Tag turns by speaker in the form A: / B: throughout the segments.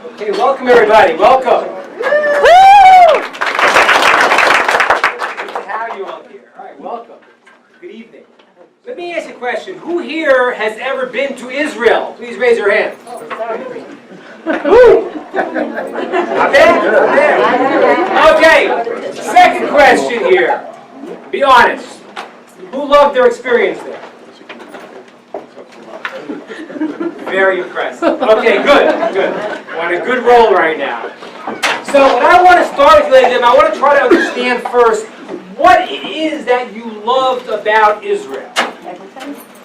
A: Okay, welcome everybody. Welcome. Good to have you all here. All right, welcome. Good evening. Let me ask you a question. Who here has ever been to Israel? Please raise your hand. Woo! Not bad? Not bad. Okay, second question here. Be honest. Who loved their experience there? Very impressive. Okay, good, good. We're on a good roll right now. So what I want to start with, ladies and gentlemen, I want to try to understand first what it is that you loved about Israel.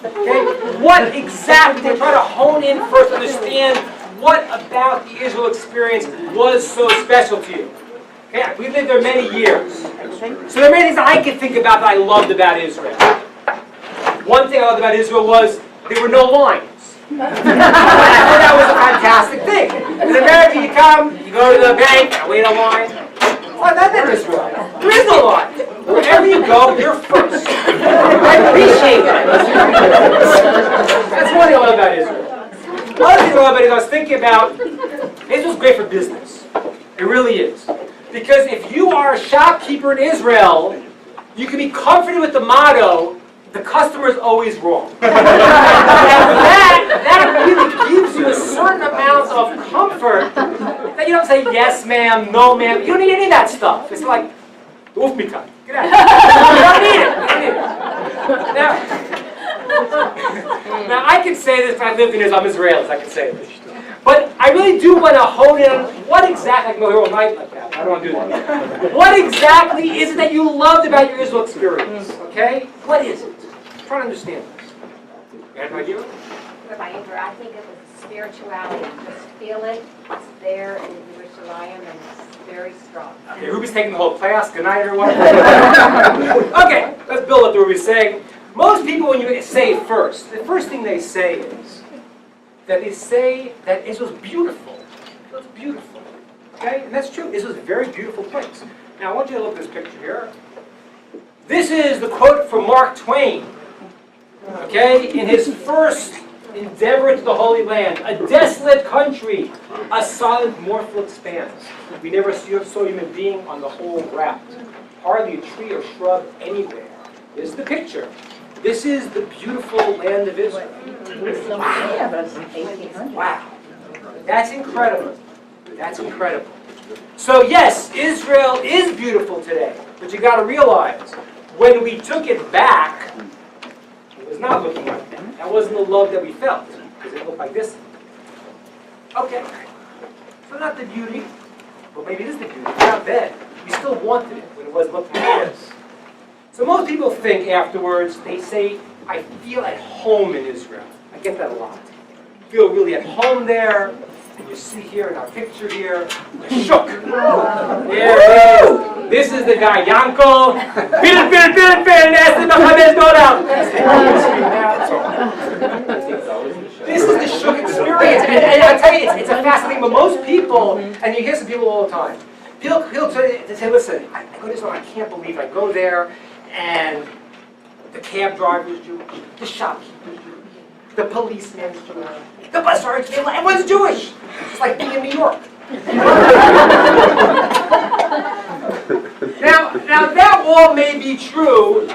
A: Okay? What exactly, try to hone in first, understand what about the Israel experience was so special to you. Okay, we lived there many years. So there are many things I can think about that I loved about Israel. One thing I loved about Israel was there were no lines. I thought that was a fantastic thing. In America, you come, you go to the bank, wait in line. Well, that's in Israel. There is no line. Wherever you go, you're first. I appreciate that. That's one thing I love about Israel. Another thing I love about it is I was thinking about, Israel's great for business. It really is. Because if you are a shopkeeper in Israel, you can be comforted with the motto, the customer is always wrong. And that really gives you a certain amount of comfort that you don't say yes ma'am, no ma'am. You don't need any of that stuff. It's like, oof me time. Get out of here. You don't need it. Now I can say this, I lived in Israel, I'm Israeli, so I can say this. But I really do want to hone in on what exactly, I can go here all night like that, I don't want to do that. What exactly is it that you loved about your Israel experience? Okay? What is it? I'm trying to understand this. You have an idea?
B: What about you? I think it was spirituality. Just feel it, it's there in Yerushalayim, and it's very strong.
A: Okay, Ruby's taking the whole class. Good night, everyone. Okay, let's build up to what Ruby's saying. Most people, when you say it first, the first thing they say is that Israel's beautiful. It's beautiful. Okay? And that's true. Israel's a very beautiful place. Now, I want you to look at this picture here. This is the quote from Mark Twain. Okay? In his first endeavor into the Holy Land, a desolate country, a silent, mournful expanse. We never saw a human being on the whole route. Hardly a tree or shrub anywhere. This is the picture. This is the beautiful land of Israel. Wow. That's incredible. That's incredible. So yes, Israel is beautiful today. But you got to realize, when we took it back, it was not looking like that. That wasn't the love that we felt. Because it looked like this. Okay. So not the beauty. Well, maybe it is the beauty. It's not bad. We still wanted it when it was looking like this. So most people think afterwards, they say, I feel at home in Israel. I get that a lot. I feel really at home there. And you see here in our picture here, the shook. There it is. This is the guy, Yanko. This is the shook experience. And I tell you, it's a fascinating, but most people, and you hear some people all the time, he'll say, listen, I go to Israel, I can't believe I go there, and the cab driver is Jewish, the shopkeeper is Jewish, the policeman is Jewish, the bus driver is Jewish, everyone's Jewish. It's like being in New York. Now that all may be true,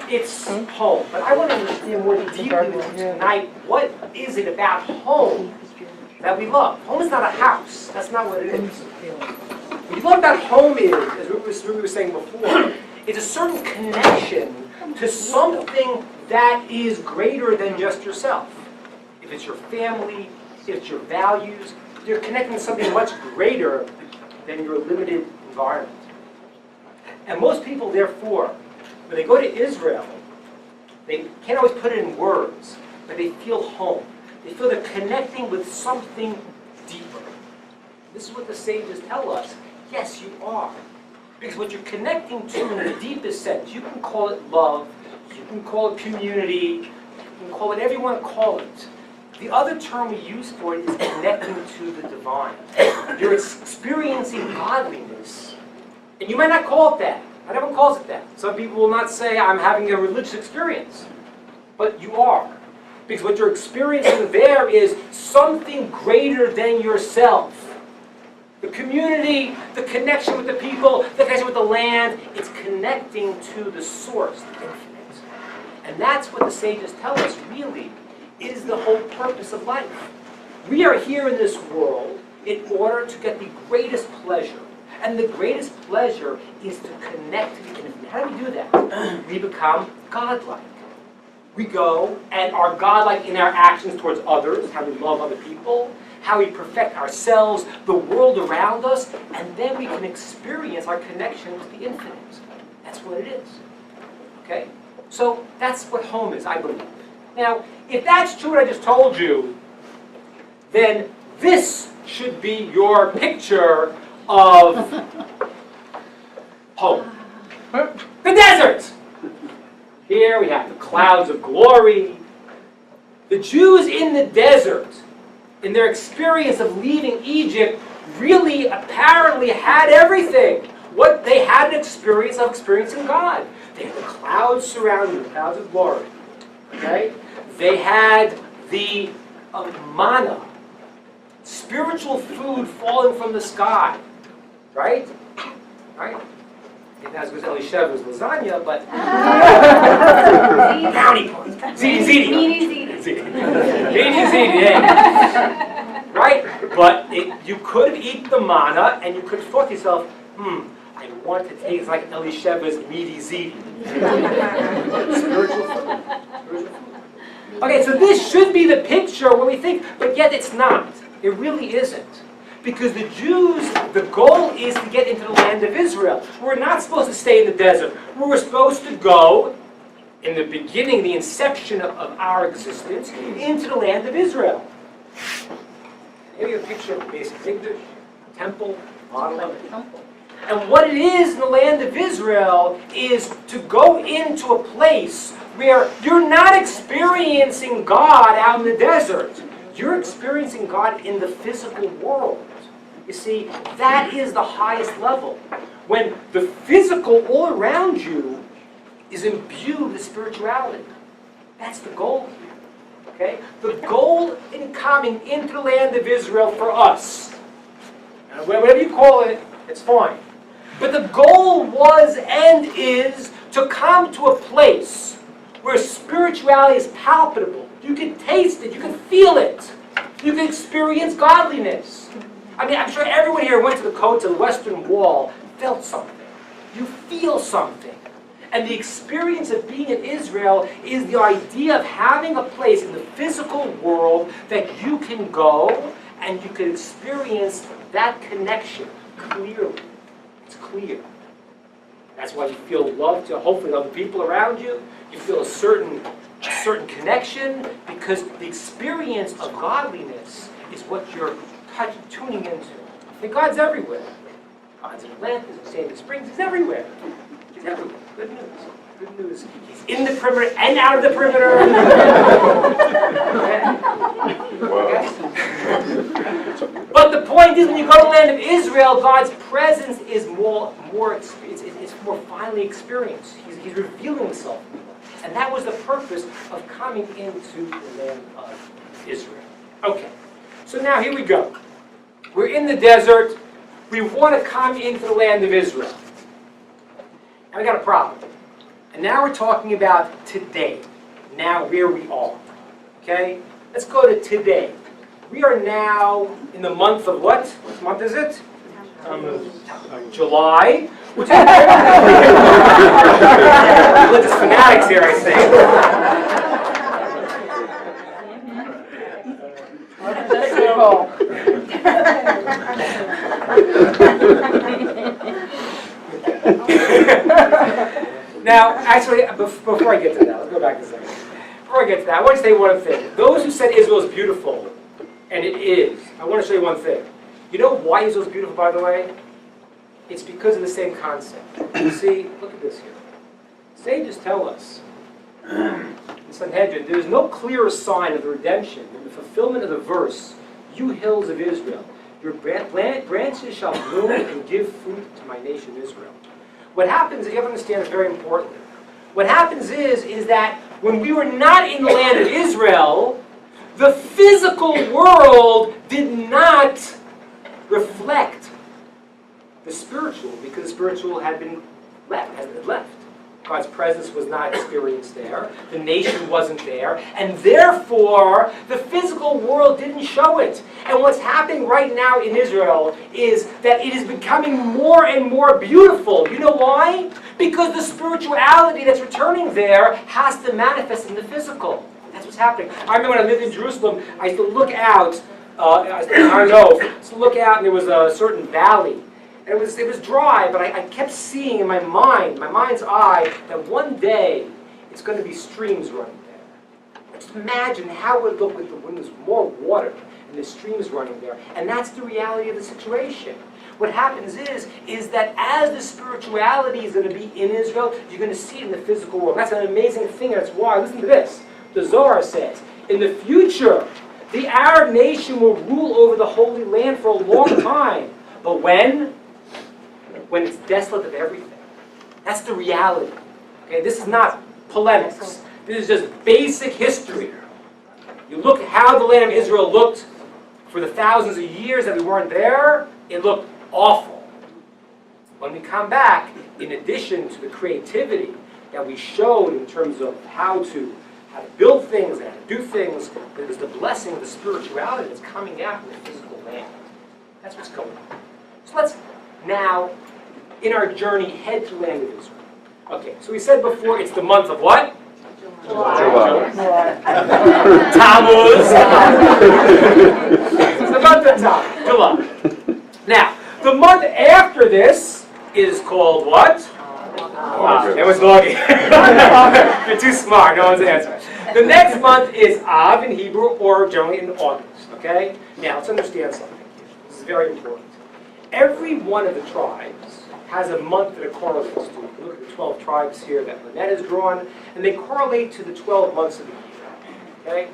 A: it's home. But I want to understand more deeply tonight, what is it about home that we love? Home is not a house. That's not what it is. What you love about home is, as Ruby was saying before, it's a certain connection to something that is greater than just yourself. If it's your family, if it's your values, you're connecting to something much greater than your limited environment. And most people, therefore, when they go to Israel, they can't always put it in words, but they feel home. They feel they're connecting with something deeper. This is what the sages tell us. Yes, you are. Because what you're connecting to in the deepest sense, you can call it love, you can call it community, you can call it whatever you want to call it. The other term we use for it is connecting to the divine. You're experiencing godliness. And you might not call it that. Not everyone calls it that. Some people will not say, I'm having a religious experience. But you are. Because what you're experiencing there is something greater than yourself. The community, the connection with the people, the connection with the land, it's connecting to the source, the infinite. And that's what the sages tell us, really, is the whole purpose of life. We are here in this world in order to get the greatest pleasure. And the greatest pleasure is to connect to the infinite. How do we do that? We become godlike. We go and are godlike in our actions towards others, how we love other people, how we perfect ourselves, the world around us, and then we can experience our connection with the infinite. That's what it is. Okay? So that's what home is, I believe. Now, if that's true what I just told you, then this should be your picture of home. The desert! Here we have the clouds of glory. The Jews in the desert, in their experience of leaving Egypt, really apparently had everything. What they had an experience of experiencing God. They had the clouds surrounding them, the clouds of glory. Okay? They had the manna, spiritual food falling from the sky. Right? Right? Not as good as Elisheva's lasagna, but bounty points. Ziti. Yeah. Right? But you could eat the manna, and you could have thought to yourself, I want to taste like Elisheva's meaty ziti. Spiritual food. Okay, so this should be the picture when we think, but yet it's not. It really isn't. Because the Jews, the goal is to get into the land of Israel. We're not supposed to stay in the desert. We're supposed to go, in the beginning, the inception of our existence, into the land of Israel. Here you have a picture of the basic Mikdash, temple, model of it. And what it is in the land of Israel is to go into a place where you're not experiencing God out in the desert. You're experiencing God in the physical world. You see, that is the highest level. When the physical all around you is imbued with spirituality. That's the goal here. Okay? The goal in coming into the land of Israel for us, and whatever you call it, it's fine. But the goal was and is to come to a place where spirituality is palpable. You can taste it. You can feel it. You can experience godliness. I mean, I'm sure everyone here went to the coast of the Western Wall, felt something. You feel something. And the experience of being in Israel is the idea of having a place in the physical world that you can go and you can experience that connection clearly. It's clear. That's why you feel love to hopefully other people around you. You feel a certain connection because the experience of godliness is what you're tuning into. And God's everywhere. God's in Atlantis, in Sandy Springs. He's everywhere. He's everywhere. Good news. Good news. He's in the perimeter and out of the perimeter. Okay? But the point is, when you go to the land of Israel, God's presence is more finely experienced. He's revealing himself. And that was the purpose of coming into the land of Israel. Okay, so now here we go. We're in the desert. We want to come into the land of Israel. And we got a problem. And now we're talking about today. Now where we are. Okay? Let's go to today. We are now in the month of what? What month is it? July. Which is religious fanatics here, I think. Now, actually, before I get to that, let's go back a second. Before I get to that, I want to say one thing. Those who said Israel is beautiful, and it is, I want to show you one thing. You know why Israel is beautiful, by the way? It's because of the same concept. You see, look at this here. Sages tell us, in Sanhedrin, there is no clearer sign of the redemption than the fulfillment of the verse, "You hills of Israel, your branches shall bloom and give fruit to my nation Israel." What happens, you have to understand, it's very important. What happens is that when we were not in the land of Israel, the physical world did not reflect the spiritual, because the spiritual had been left. God's presence was not experienced there. The nation wasn't there. And therefore, the physical world didn't show it. And what's happening right now in Israel is that it is becoming more and more beautiful. You know why? Because the spirituality that's returning there has to manifest in the physical. That's what's happening. I remember when I lived in Jerusalem, I used to look out, and there was a certain valley. And it was dry, but I kept seeing in my mind's eye, that one day it's going to be streams running there. Just imagine how it would look when there's more water and the streams running there. And that's the reality of the situation. What happens is that as the spirituality is going to be in Israel, you're going to see it in the physical world. That's an amazing thing. That's why, listen to this. The Zohar says, in the future, the Arab nation will rule over the Holy Land for a long time. But when it's desolate of everything. That's the reality. Okay, this is not polemics. This is just basic history. You look at how the land of Israel looked for the thousands of years that we weren't there, it looked awful. When we come back, in addition to the creativity that we showed in terms of how to build things and how to do things, there's the blessing of the spirituality that's coming out in the physical land. That's what's going on. So let's now, in our journey, head to the land of Israel. Okay, so we said before it's the month of what?
C: July.
A: Tammuz. It's the month of Tammuz, July. Now, the month after this is called what? It was logging. You're too smart, no one's answering. The next month is Av in Hebrew, or generally in August. Okay? Now, let's understand something here. This is very important. Every one of the tribes has a month that it correlates to. You can look at the 12 tribes here that Lynette has drawn, and they correlate to the 12 months of the year. Okay?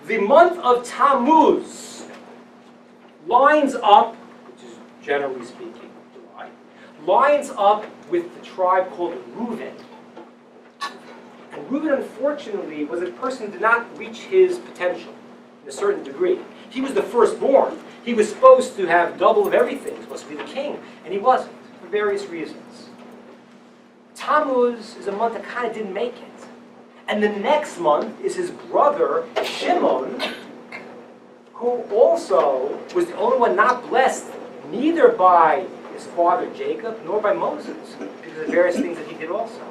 A: The month of Tammuz lines up, which is generally speaking July, lines up with the tribe called Reuben. And Reuben, unfortunately, was a person who did not reach his potential in a certain degree. He was the firstborn. He was supposed to have double of everything. He was supposed to be the king, and he wasn't, for various reasons. Tammuz is a month that kind of didn't make it. And the next month is his brother, Shimon, who also was the only one not blessed, neither by his father Jacob, nor by Moses, because of various things that he did also.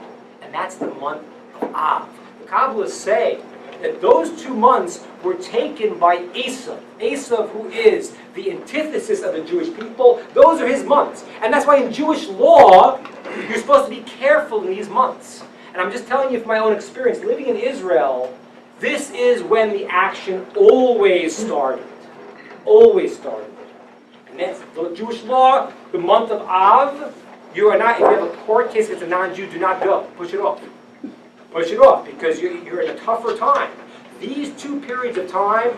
A: And that's the month of Av. The Kabbalists say that those 2 months were taken by Esav. Esav, who is the antithesis of the Jewish people, those are his months. And that's why in Jewish law, you're supposed to be careful in these months. And I'm just telling you from my own experience, living in Israel, this is when the action always started. Always started. And that's the Jewish law, the month of Av, you are not, if you have a court case against a non-Jew, do not go. Push it off. Push it off, because you're in a tougher time. These 2 periods of time,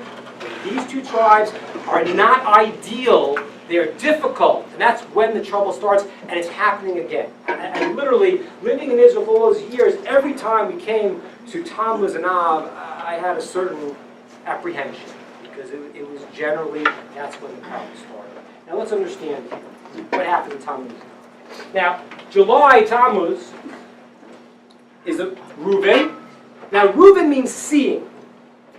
A: these 2 tribes are not ideal. They're difficult, and that's when the trouble starts, and it's happening again. And literally, living in Israel for all those years, every time we came to Tammuz and Av, I had a certain apprehension, because it was generally, that's when the problem started. Now let's understand what happened in Tammuz. Now, July, Tammuz, is a Reuben. Now, Reuben means seeing.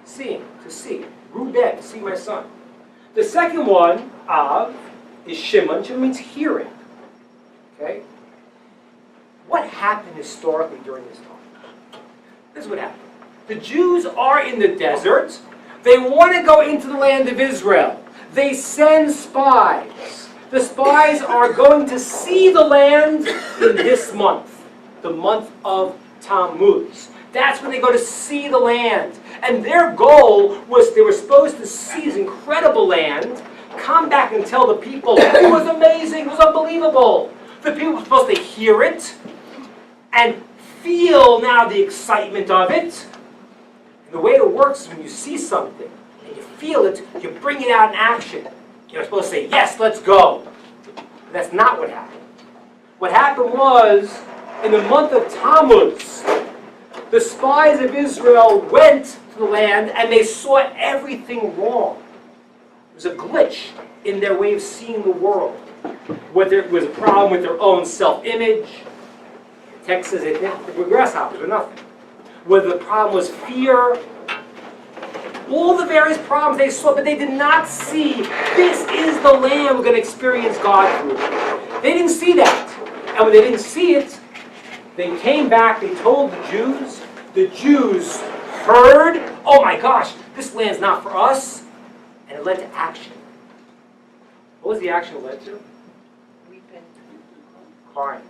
A: Seeing, to see. Reuben, see my son. The second one, Av, is Shimon. Shimon means hearing. Okay? What happened historically during this time? This is what happened. The Jews are in the desert. They want to go into the land of Israel. They send spies. The spies are going to see the land in this month, the month of Tammuz. That's when they go to see the land. And their goal was they were supposed to see this incredible land, come back and tell the people, it was amazing, it was unbelievable. The people were supposed to hear it and feel now the excitement of it. And the way it works is when you see something and you feel it, you bring it out in action. You're supposed to say, yes, let's go. But that's not what happened. What happened was, in the month of Tammuz, The spies of Israel went to the land and they saw everything wrong. There was a glitch in their way of seeing the world. Whether it was a problem with their own self-image, the text says they were grasshoppers or nothing. Whether the problem was fear, all the various problems they saw, but they did not see this is the land we're going to experience God through. They didn't see that. And when they didn't see it, they came back, they told the Jews. The Jews heard, oh my gosh, this land's not for us. And it led to action. What was the action it led to?
B: Weeping.
A: Crying.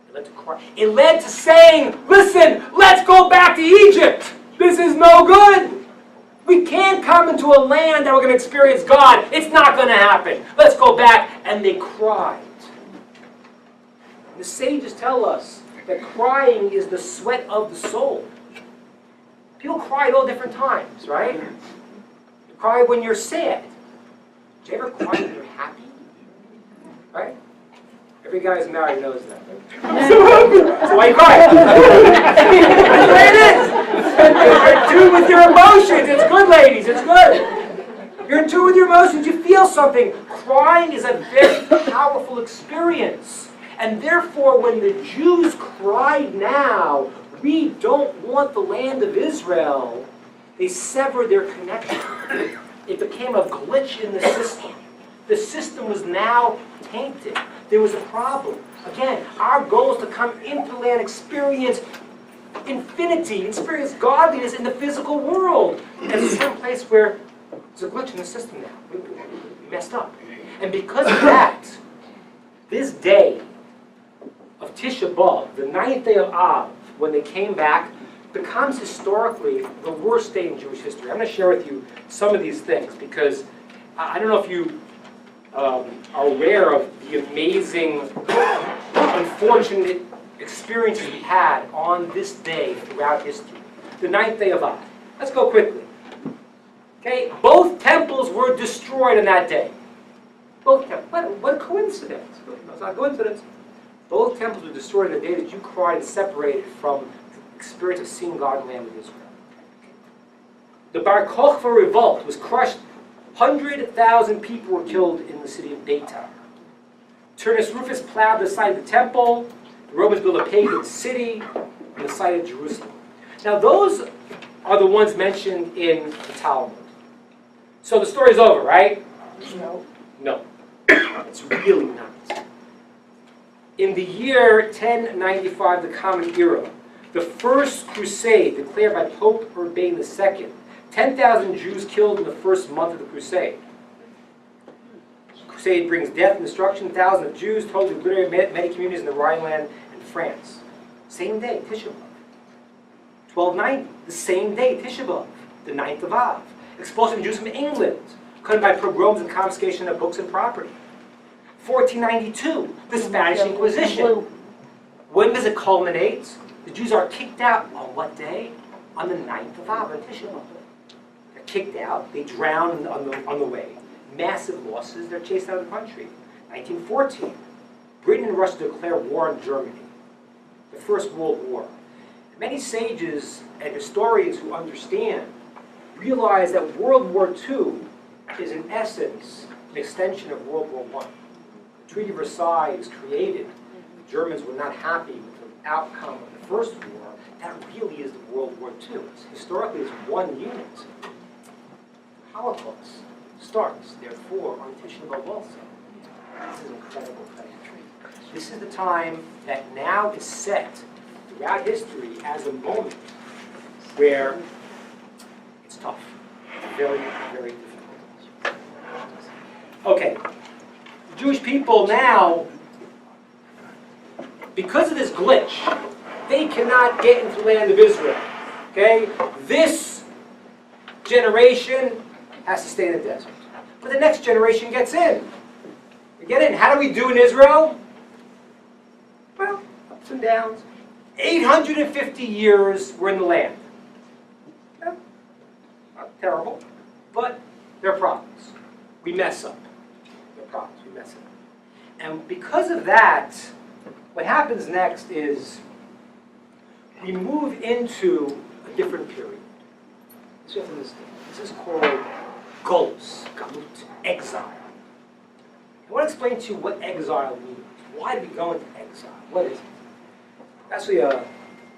A: It led to crying. It led to saying, listen, let's go back to Egypt. This is no good. We can't come into a land that we're going to experience God. It's not going to happen. Let's go back. And they cried. The sages tell us that crying is the sweat of the soul. People cry at all different times, right? You cry when you're sad. Do you ever cry when you're happy? Right? Every guy who's married knows that. So why you cry? That's the way it is. You're in tune with your emotions. It's good, ladies. It's good. You're in tune with your emotions. You feel something. Crying is a very powerful experience. And therefore, when the Jews cried now, we don't want the land of Israel, they severed their connection. It became a glitch in the system. The system was now tainted. There was a problem. Again, our goal is to come into the land, experience infinity, experience godliness in the physical world. And it's some place where there's a glitch in the system now. We messed up. And because of that, this day of Tisha B'Av, the 9th day of Av, when they came back, becomes historically the worst day in Jewish history. I'm going to share with you some of these things because I don't know if you are aware of the amazing, unfortunate experiences we had on this day throughout history. The 9th day of Av. Let's go quickly. Okay, both temples were destroyed on that day. Both temples. What a coincidence. It's not a coincidence. Both temples were destroyed on the day that you cried and separated from the experience of seeing God in the land of Israel. The Bar Kokhba revolt was crushed. 100,000 people were killed in the city of Beitar. Turnus Rufus plowed the site of the temple. The Romans built a pagan city on the site of Jerusalem. Now those are the ones mentioned in the Talmud. So the story's over, right?
B: No.
A: No. It's really not. In the year 1095, the Common Era, the first crusade declared by Pope Urban II, 10,000 Jews killed in the first month of the crusade. The crusade brings death and destruction. Thousands of Jews totally obliterated many communities in the Rhineland and France. Same day, Tisha B'Av. 1290, the same day, Tisha B'Av, the 9th of Av. Expulsion of Jews from England, caused by pogroms and confiscation of books and property. 1492, the Spanish Inquisition. When does it culminate? The Jews are kicked out on what day? On the 9th of Av, on Tisha B'Av. They're kicked out, they drown on the way. Massive losses, they're chased out of the country. 1914, Britain and Russia declare war on Germany. The First World War. Many sages and historians who understand realize that World War II is in essence an extension of World War I. The Treaty of Versailles was created. The Germans were not happy with the outcome of the First War. That really is the World War II. Historically, it's one unit. The Holocaust starts, therefore, on Tisha B'Av also. This is incredible thing. This is the time that now is set throughout history as a moment where it's tough. Very, very difficult. Okay. The Jewish people now, because of this glitch, they cannot get into the land of Israel. Okay? This generation has to stay in the desert. But the next generation gets in. We get in. How do we do in Israel? Well, ups and downs. 850 years we're in the land. Yeah, not terrible, but there are problems. We mess up. There are problems. We mess up. And because of that, what happens next is we move into a different period. This you have to understand. This is called Golus, Galut, exile. I want to explain to you what exile means. Why do we go into exile? What is it? Actually, a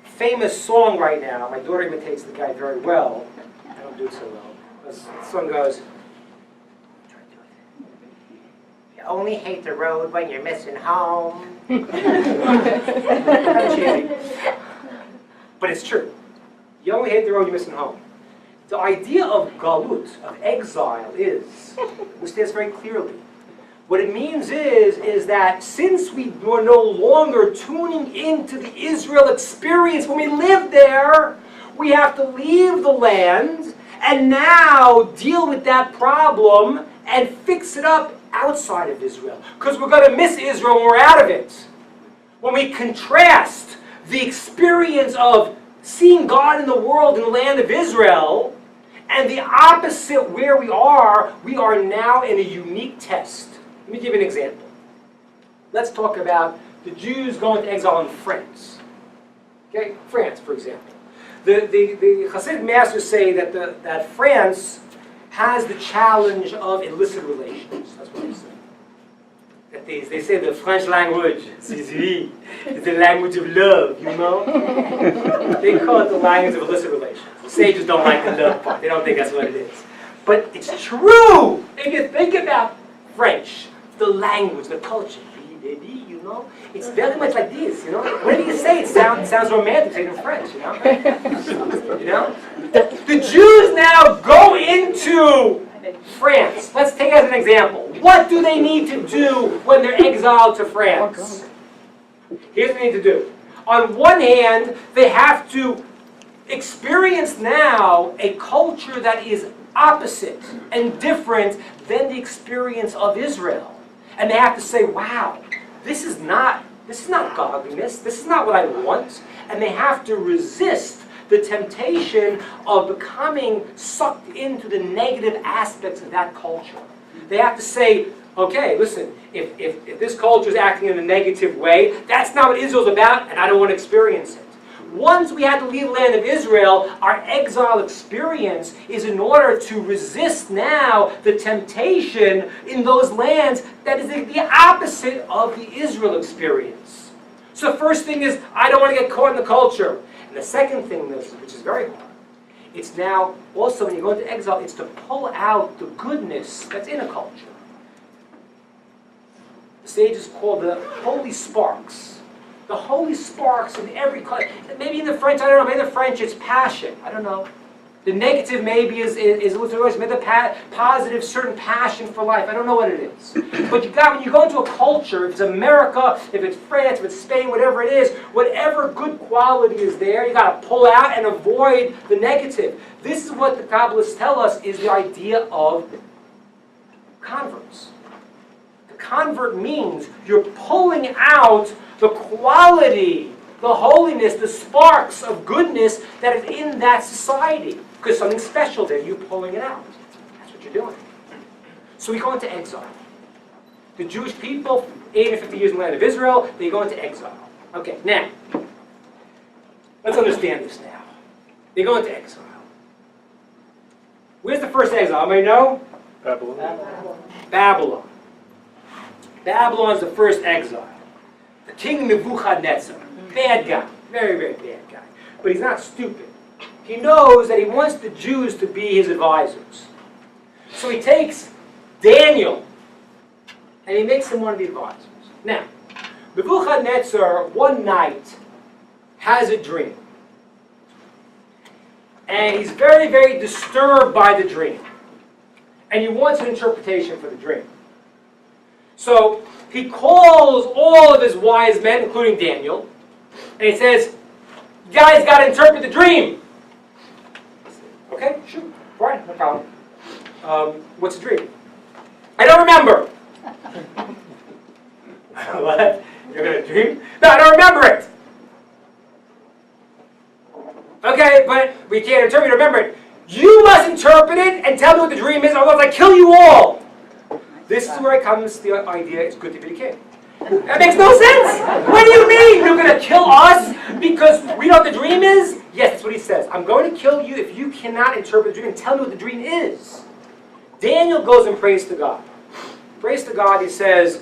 A: famous song right now. My daughter imitates the guy very well. I don't do it so well. The song goes, "You only hate the road when you're missing home." Kind of cheesy. But it's true. You only hate the road you're missing home. The idea of galut, of exile, is, we say this very clearly, what it means is that since we are no longer tuning into the Israel experience when we lived there, we have to leave the land and now deal with that problem and fix it up outside of Israel. Because we're going to miss Israel when we're out of it. When we contrast the experience of seeing God in the world in the land of Israel and the opposite where we are now in a unique test. Let me give you an example. Let's talk about the Jews going to exile in France. Okay, France, for example. The Hasidic masters say that France has the challenge of illicit relations. That's what they say. That they say the French language, is the language of love, you know? They call it the language of illicit relations. The sages don't like the love part. They don't think that's what it is. But it's true! If you think about French, the language, the culture, you know? It's very much like this, you know? Whatever you say, it sounds romantic, say it in French, you know? You know? The Jews now go into France. Let's take as an example. What do they need to do when they're exiled to France? Here's what they need to do. On one hand, they have to experience now a culture that is opposite and different than the experience of Israel. And they have to say, wow, this is not godliness. This is not what I want. And they have to resist the temptation of becoming sucked into the negative aspects of that culture. They have to say, okay, listen, if this culture is acting in a negative way, that's not what Israel's about, and I don't want to experience it. Once we had to leave the land of Israel, our exile experience is in order to resist now the temptation in those lands that is the opposite of the Israel experience. So the first thing is, I don't want to get caught in the culture. And the second thing, which is very hard, it's now also when you go into exile, it's to pull out the goodness that's in a culture. The sages call the holy sparks. The holy sparks in every culture. Maybe in the French, I don't know, maybe in the French it's passion. I don't know. The negative maybe is a little bit, maybe the positive, certain passion for life. I don't know what it is. But when you go into a culture, if it's America, if it's France, if it's Spain, whatever it is, whatever good quality is there, you got to pull out and avoid the negative. This is what the Kabbalists tell us is the idea of converts. The convert means you're pulling out the quality, the holiness, the sparks of goodness that is in that society. Because something special there, you're pulling it out. That's what you're doing. So we go into exile. The Jewish people, 850 years in the land of Israel, they go into exile. Okay, now, let's understand this now. They go into exile. Where's the first exile? Anybody know?
C: Babylon.
A: Babylon. Babylon is the first exile. The king Nebuchadnezzar, bad guy, very, very bad guy. But he's not stupid. He knows that he wants the Jews to be his advisors. So he takes Daniel and he makes him one of the advisors. Now, Nebuchadnezzar one night has a dream. And he's very, very disturbed by the dream. And he wants an interpretation for the dream. So he calls all of his wise men, including Daniel, and he says, "You guys got to interpret the dream." Okay, sure, fine, no problem. What's the dream? I don't remember. What? You're going to dream? No, I don't remember it. Okay, but we can't interpret it, remember it. You must interpret it and tell me what the dream is, otherwise I kill you all. This is where it comes to the idea it's good to be the king. That makes no sense. What do you mean you're going to kill us because we know what the dream is? Yes, that's what he says. I'm going to kill you if you cannot interpret the dream and tell me what the dream is. Daniel goes and prays to God. Prays to God, he says,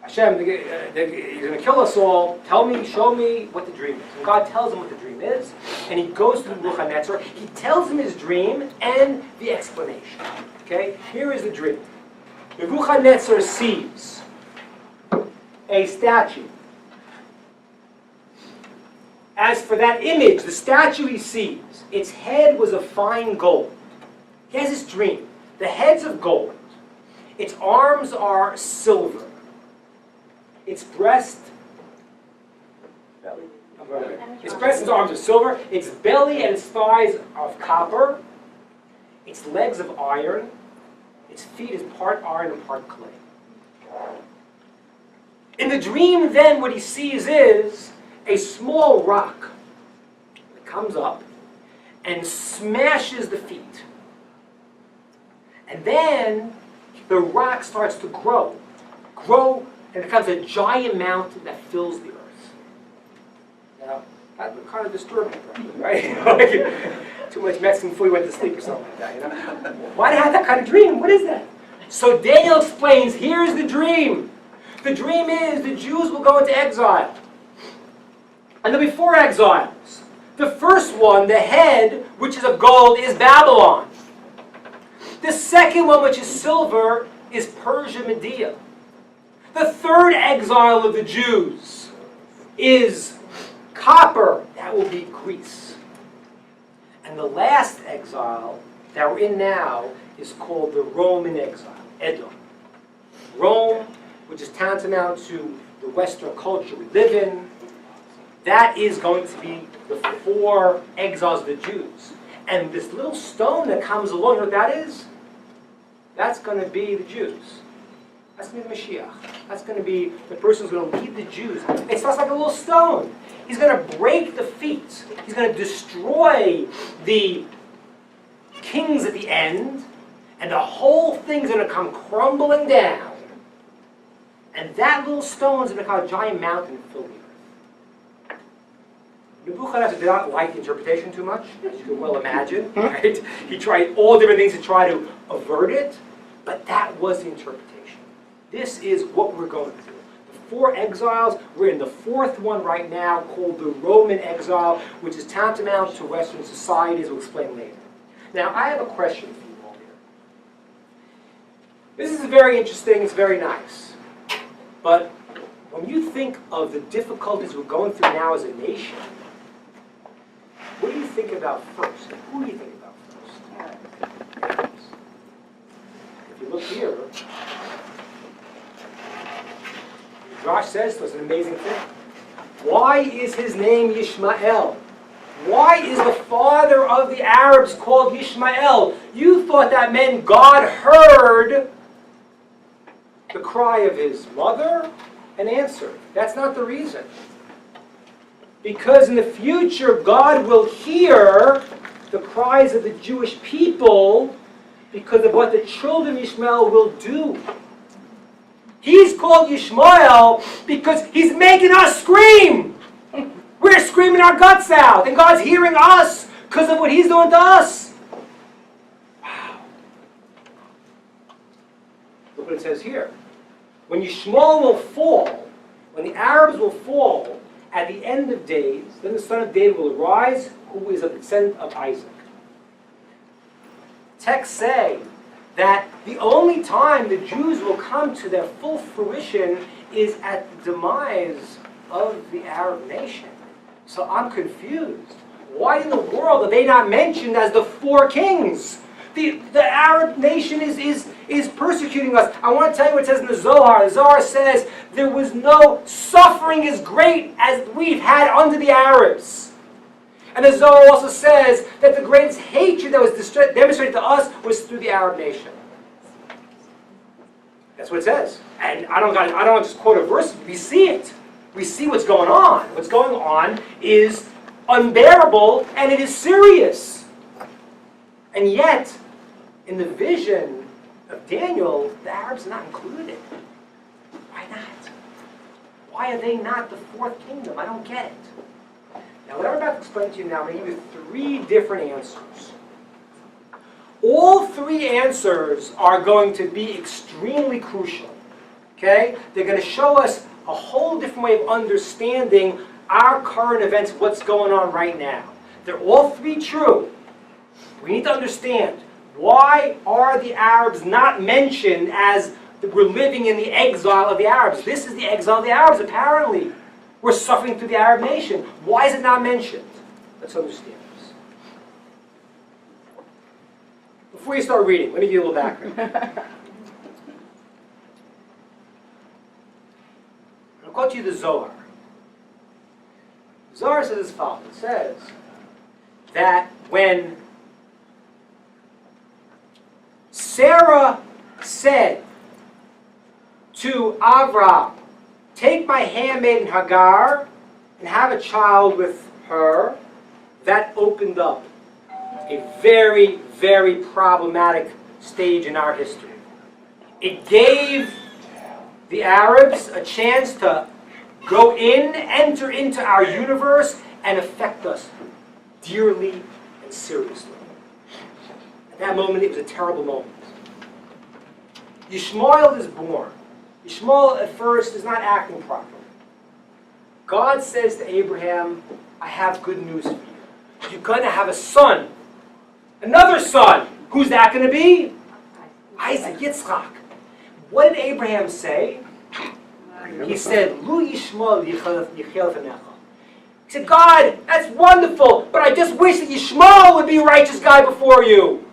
A: Hashem, you're going to kill us all. Tell me, show me what the dream is. And God tells him what the dream is. And he goes to Nebuchadnezzar. He tells him his dream and the explanation. Okay? Here is the dream. Nebuchadnezzar sees a statue. As for that image, the statue he sees, its head was of fine gold. He has this dream. The head's of gold. Its arms are silver. Its breast, its breast and arms are silver. Its belly and its thighs are of copper. Its legs of iron. Its feet is part iron and part clay. In the dream, then, what he sees is a small rock that comes up and smashes the feet. And then the rock starts to grow, and becomes a giant mountain that fills the earth. Now, that would kind of disturb me, right? Like, too much Mexican food, went to sleep or something like that, you know? Why do I have that kind of dream? What is that? So Daniel explains, here's the dream. The dream is the Jews will go into exile. And there'll be 4 exiles. The first one, the head, which is of gold, is Babylon. The second one, which is silver, is Persia, Media. The third exile of the Jews is copper. That will be Greece. And the last exile that we're in now is called the Roman exile, Edom. Rome, which is tantamount to the Western culture we live in, that is going to be the 4 exiles of the Jews. And this little stone that comes along, you know what that is? That's going to be the Jews. That's going to be the Mashiach. That's going to be the person who's going to lead the Jews. It starts like a little stone. He's going to break the feet. He's going to destroy the kings at the end. And the whole thing's going to come crumbling down. And that little stone is going to become a giant mountain and fill the earth. Nebuchadnezzar did not like the interpretation too much, as you can well imagine. Right? He tried all different things to try to avert it, but that was the interpretation. This is what we're going through. The 4 exiles, we're in the 4th one right now, called the Roman exile, which is tantamount to Western society, as we'll explain later. Now, I have a question for you all here. This is very interesting, it's very nice. But when you think of the difficulties we're going through now as a nation, what do you think about first? Who do you think about first? Arabs. If you look here, Josh says to us an amazing thing. Why is his name Yishmael? Why is the father of the Arabs called Yishmael? You thought that meant God heard the cry of his mother and answered. That's not the reason. Because in the future, God will hear the cries of the Jewish people because of what the children of Ishmael will do. He's called Yishmael because he's making us scream. We're screaming our guts out, and God's hearing us because of what he's doing to us. Wow. Look what it says here. When Yishmael will fall, when the Arabs will fall, at the end of days, then the son of David will arise, who is a descendant of Isaac. Texts say that the only time the Jews will come to their full fruition is at the demise of the Arab nation. So I'm confused. Why in the world are they not mentioned as the 4 kings? The Arab nation is persecuting us. I want to tell you what it says in the Zohar. The Zohar says there was no suffering as great as we've had under the Arabs. And the Zohar also says that the greatest hatred that was demonstrated to us was through the Arab nation. That's what it says. And I don't just quote a verse. We see it. We see what's going on. What's going on is unbearable, and it is serious. And yet, in the vision of Daniel, the Arabs are not included. Why not? Why are they not the fourth kingdom? I don't get it. Now, what I'm about to explain to you now, I'm going to give you 3 different answers. All 3 answers are going to be extremely crucial. Okay? They're going to show us a whole different way of understanding our current events, what's going on right now. They're all 3 true. We need to understand, why are the Arabs not mentioned as we're living in the exile of the Arabs? This is the exile of the Arabs, apparently. We're suffering through the Arab nation. Why is it not mentioned? Let's understand this. Before you start reading, let me give you a little background. I'll quote you the Zohar. Zohar says as follows. It says that when Sarah said to Avraham, "Take my handmaiden Hagar and have a child with her," that opened up a very, very problematic stage in our history. It gave the Arabs a chance to go in, enter into our universe, and affect us dearly and seriously. At that moment, it was a terrible moment. Yishmael is born. Yishmael at first is not acting properly. God says to Abraham, "I have good news for you. You're going to have a son. Another son. Who's that going to be? Isaac, Yitzchak." What did Abraham say? He said, "Lu Yishmael yichel v'necha." He said, "God, that's wonderful, but I just wish that Yishmael would be a righteous guy before you."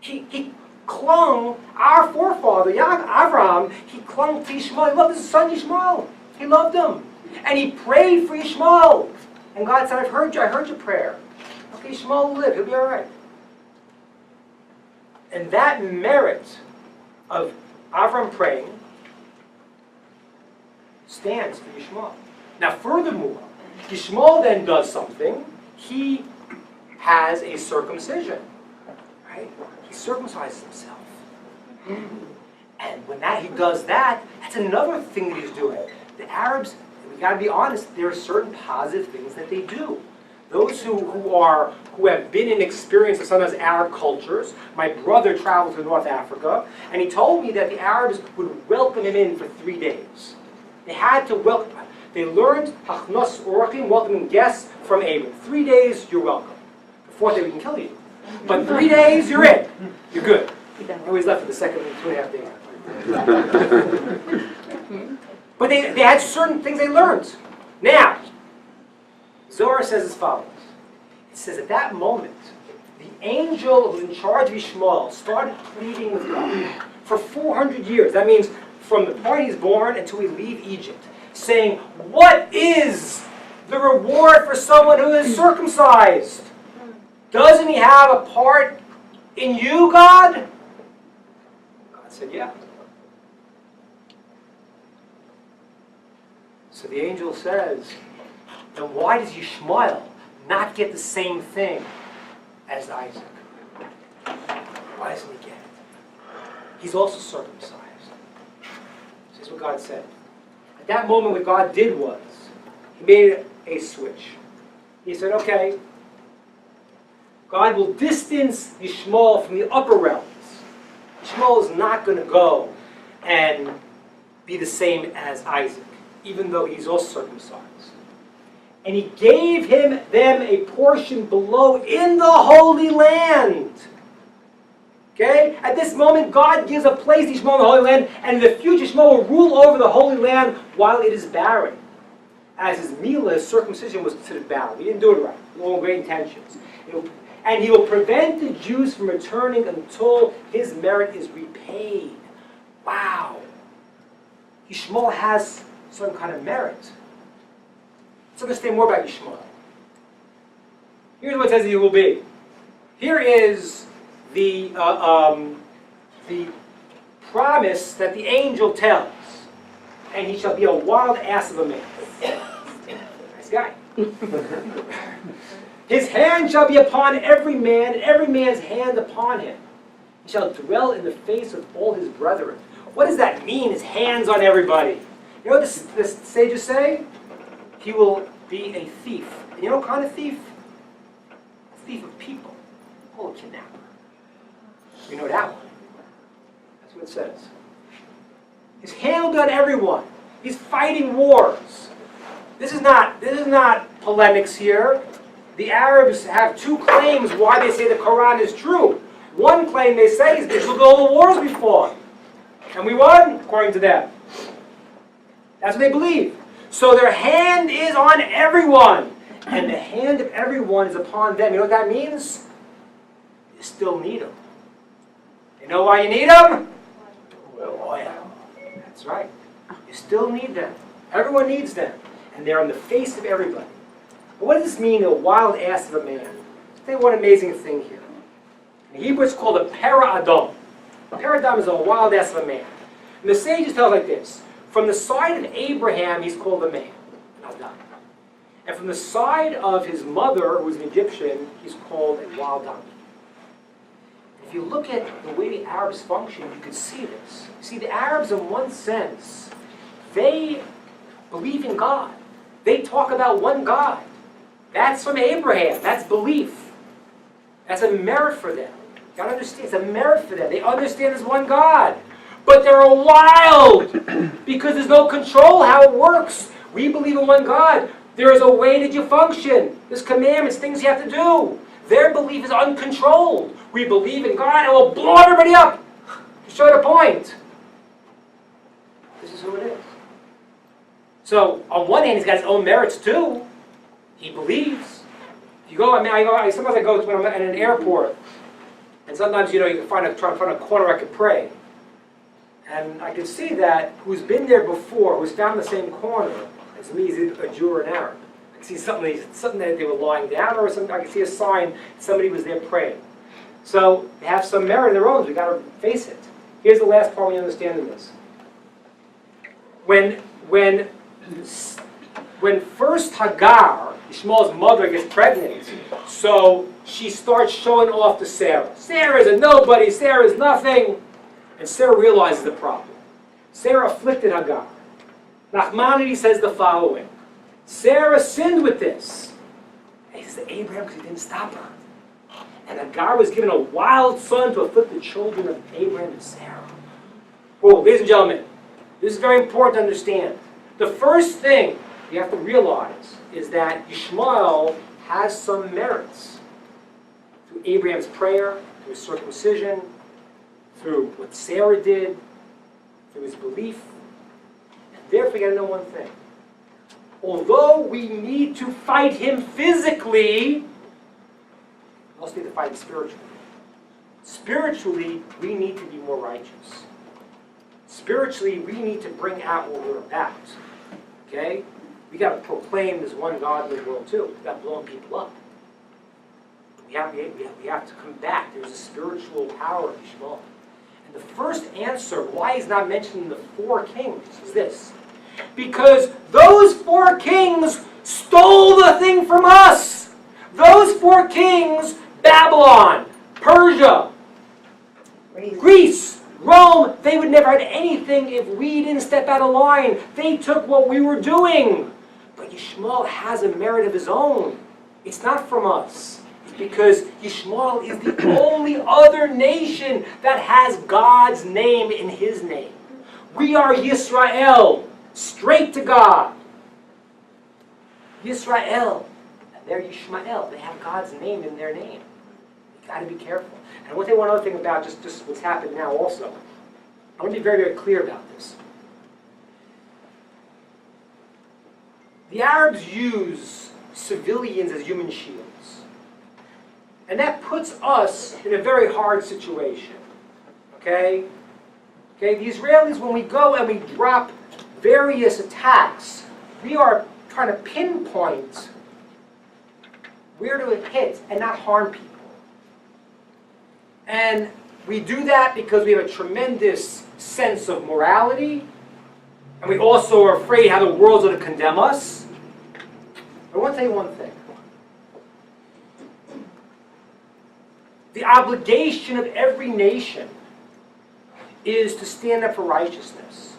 A: He clung, our forefather, Avraham, he clung to Yishmael. He loved his son Yishmael. He loved him. And he prayed for Yishmael. And God said, I heard your prayer. Okay, Yishmael will live, he'll be all right. And that merit of Avraham praying stands for Yishmael. Now furthermore, Yishmael then does something. He has a circumcision. Right? He circumcises himself. And when he does that, that's another thing that he's doing. The Arabs, we got to be honest, there are certain positive things that they do. Those who have been in experience of sometimes Arab cultures. My brother traveled to North Africa, and he told me that the Arabs would welcome him in for 3 days. They had to welcome. They learned hachnos orachim, welcoming guests from Abram. 3 days, you're welcome. The 4th day, we can kill you. But 3 days, you're in. You're good. I always left for the second 2.5 days. But they had certain things they learned. Now, Zohar says as follows. It says at that moment, the angel who's in charge of Yishmael started pleading with God for 400 years. That means from the point he's born until we leave Egypt, saying, what is the reward for someone who is circumcised? Doesn't he have a part in you, God? God said, yeah. So the angel says, then why does Yishmael not get the same thing as Isaac? Why doesn't he get it? He's also circumcised. This is what God said. At that moment, what God did was, he made a switch. He said, okay, God will distance Yishmael from the upper realms. Yishmael is not going to go and be the same as Isaac, even though he's also circumcised. And he gave them a portion below in the Holy Land. Okay? At this moment, God gives a place to Yishmael in the Holy Land, and in the future, Yishmael will rule over the Holy Land while it is barren. As his milah, his circumcision, was considered barren. He didn't do it right. All great intentions. And he will prevent the Jews from returning until his merit is repaid. Wow. Yishmael has some kind of merit. Let's understand more about Yishmael. Here's what it says he will be. Here is the promise that the angel tells. And he shall be a wild ass of a man. Nice guy. His hand shall be upon every man, and every man's hand upon him. He shall dwell in the face of all his brethren. What does that mean, his hands on everybody? You know what the sages say? He will be a thief. And you know what kind of thief? A thief of people. Oh, a kidnapper. You know that one. That's what it says. He's handled on everyone. He's fighting wars. This is not polemics here. The Arabs have two claims why they say the Quran is true. One claim they say is because look at all the wars we fought. And we won, according to them. That's what they believe. So their hand is on everyone. And the hand of everyone is upon them. You know what that means? You still need them. You know why you need them? Oil. That's right. You still need them. Everyone needs them. And they're on the face of everybody. But what does this mean, a wild ass of a man? Think what an amazing thing here. In Hebrew it's called a para-adam. A para-adam is a wild ass of a man. And the sages tell it like this. From the side of Abraham, he's called a man, Adam. And from the side of his mother, who was an Egyptian, he's called a wild donkey. If you look at the way the Arabs function, you can see this. You see, the Arabs, in one sense, they believe in God. They talk about one God. That's from Abraham. That's belief. That's a merit for them. You gotta understand, it's a merit for them. They understand there's one God. But they're wild because there's no control how it works. We believe in one God. There is a way that you function. There's commandments, things you have to do. Their belief is uncontrolled. We believe in God and we'll blow everybody up to show the point. This is who it is. So, on one hand, he's got his own merits too. He believes. If you go, sometimes I go when I'm at an airport, and sometimes, you can try to find a corner I could pray. And I can see that who's been there before, who's found the same corner, as me, is a Jew or an Arab. I can see something that they were lying down, or something. I can see a sign somebody was there praying. So they have some merit in their own. We got to face it. Here's the last part we understand in this. When first Hagar, Ishmael's mother, gets pregnant, so she starts showing off to Sarah. Sarah's a nobody. Sarah's nothing. And Sarah realizes the problem. Sarah afflicted Hagar. Nachmanides says the following. Sarah sinned with this. And he says to Abraham because he didn't stop her. And Hagar was given a wild son to afflict the children of Abraham and Sarah. Well, ladies and gentlemen, this is very important to understand. The first thing you have to realize is that Ishmael has some merits. Through Abraham's prayer, through his circumcision, through what Sarah did, through his belief. And therefore, you got to know one thing. Although we need to fight him physically, we also need to fight him spiritually. Spiritually, we need to be more righteous. Spiritually, we need to bring out what we're about. Okay? We got to proclaim there's one God in the world too. We got to blow people up. We have to come back. There's a spiritual power of Ishmael. The first answer why he's not mentioned in the four kings is this. Because those four kings stole the thing from us. Those four kings, Babylon, Persia, Greece, Rome, they would never have anything if we didn't step out of line. They took what we were doing. But Ishmael has a merit of his own. It's not from us. Because Ishmael is the only other nation that has God's name in his name. We are Yisrael, straight to God. Yisrael, and they're Yishmael. They have God's name in their name. You've got to be careful. And I want to say one other thing about just what's happened now also. I want to be very, very clear about this. The Arabs use civilians as human shields. And that puts us in a very hard situation. Okay? Okay, the Israelis, when we go and we drop various attacks, we are trying to pinpoint where to hit and not harm people. And we do that because we have a tremendous sense of morality, and we also are afraid how the world's going to condemn us. I want to tell you one thing. The obligation of every nation is to stand up for righteousness.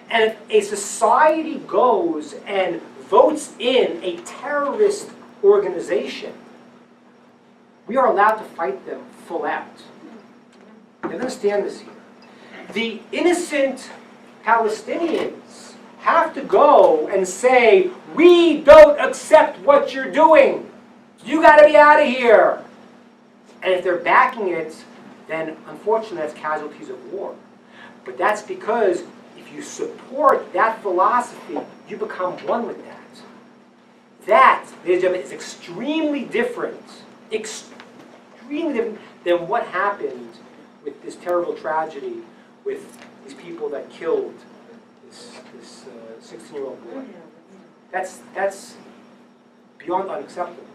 A: And if a society goes and votes in a terrorist organization, we are allowed to fight them full out. You understand this here. The innocent Palestinians have to go and say, we don't accept what you're doing. You got to be out of here. And if they're backing it, then unfortunately that's casualties of war. But that's because if you support that philosophy, you become one with that. That, ladies and gentlemen, is extremely different than what happened with this terrible tragedy with these people that killed this 16-year-old boy. That's beyond unacceptable.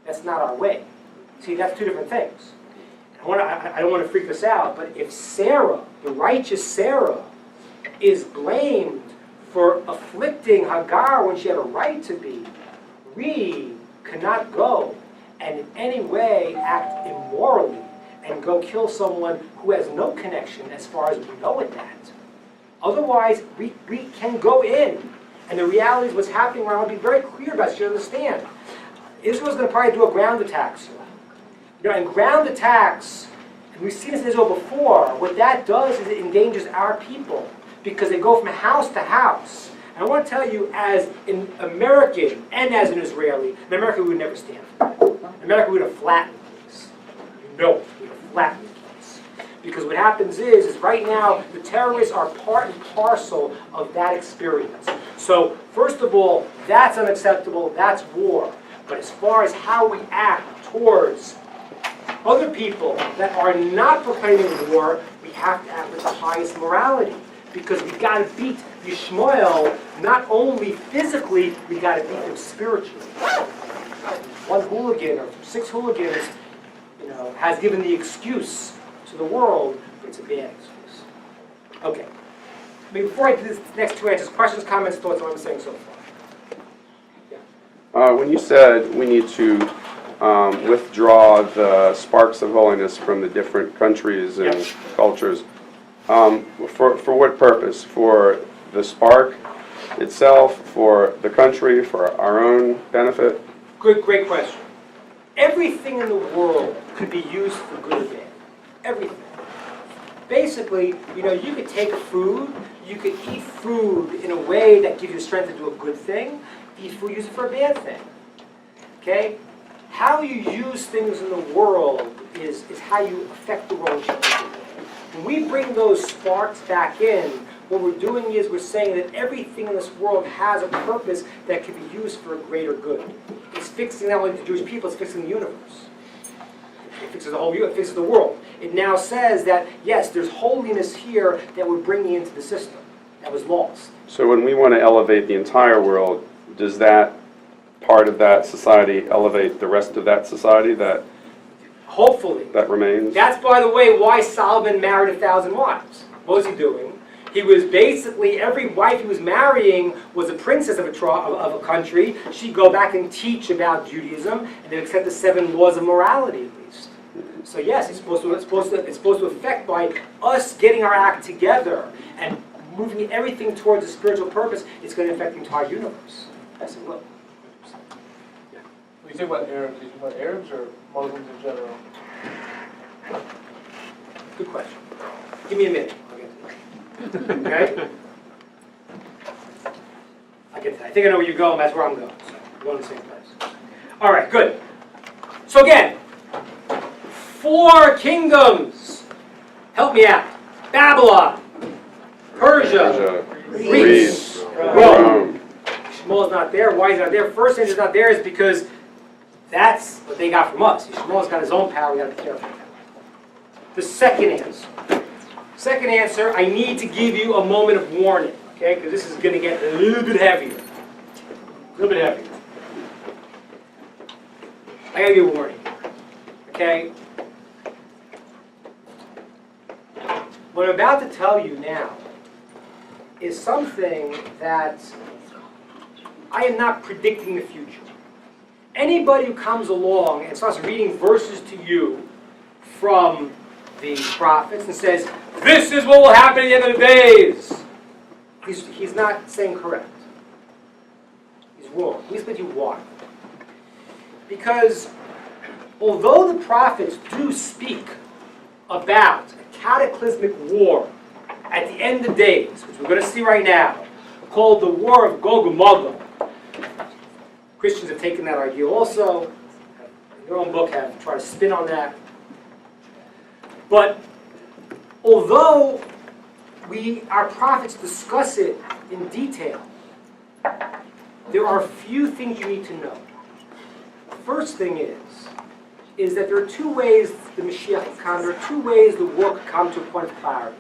A: That's not our way. See, that's two different things. I don't want to freak us out, but if Sarah, the righteous Sarah, is blamed for afflicting Hagar when she had a right to be, we cannot go and in any way act immorally and go kill someone who has no connection as far as we know with that. Otherwise, we can go in. And the reality is what's happening around, I'll be very clear about it so you understand. Israel's going to probably do a ground attack soon. And ground attacks, and we've seen this in Israel before, what that does is it endangers our people because they go from house to house. And I want to tell you, as an American and as an Israeli, in America we would never stand for that. In America we would have flattened the place. No, we would have flattened the place. Because what happens is right now the terrorists are part and parcel of that experience. So first of all, that's unacceptable, that's war. But as far as how we act towards other people that are not proclaiming war, we have to act with the highest morality. Because we got to beat Yishmael not only physically, we got to beat them spiritually. One hooligan or 6 hooligans, has given the excuse to the world, but it's a bad excuse. Okay. Before I do this next 2 answers, questions, comments, thoughts on what I'm saying so far? Yeah.
C: When you said we need to withdraw the sparks of holiness from the different countries and
A: Yes.
C: cultures, for what purpose? For the spark itself, for the country, for our own benefit?
A: Great question. Everything in the world could be used for good or bad. Everything. Basically, you could take food, you could eat food in a way that gives you strength to do a good thing. Eat food, use it for a bad thing. Okay? How you use things in the world is how you affect the world. When we bring those sparks back in, what we're doing is we're saying that everything in this world has a purpose that can be used for a greater good. It's fixing not only the Jewish people, it's fixing the universe. It fixes the whole universe, it fixes the world. It now says that, yes, there's holiness here that we're bringing into the system that was lost.
C: So when we want to elevate the entire world, does that part of that society elevate the rest of that society that
A: Hopefully.
C: that remains?
A: That's, by the way, why Solomon married 1,000 wives. What was he doing? He was basically, every wife he was marrying was a princess of a country. She'd go back and teach about Judaism, and they'd accept the 7 laws of morality, at least. So yes, it's supposed to affect by us getting our act together and moving everything towards a spiritual purpose. It's going to affect the entire universe. Yes, it will.
D: When you think about Arabs, you think about Arabs or Muslims in general?
A: Good question. Give me a minute. I'll get to that. Okay? I'll get to that. I think I know where you're going. That's where I'm going. So we're going to the same place. All right, good. So again, 4 kingdoms. Help me out. Babylon, Persia, Greece, Rome. Shmuel's not there. Why is he not there? First answer is not there is because that's what they got from us. Shmuel's got his own power. We got to be careful. The second answer, I need to give you a moment of warning, okay? Because this is going to get a little bit heavier. A little bit heavier. I got to give you a warning, okay? What I'm about to tell you now is something that I am not predicting the future. Anybody who comes along and starts reading verses to you from the prophets and says, this is what will happen at the end of the days. He's not saying correct. He's wrong. Let me explain to you why. Because although the prophets do speak about a cataclysmic war at the end of days, which we're going to see right now, called the War of Gog and Magog. Christians have taken that idea also, in their own book have tried to spin on that. But although our prophets discuss it in detail, there are a few things you need to know. The first thing is that there are two ways the Mashiach will come, there are two ways the war could come to a point of clarity.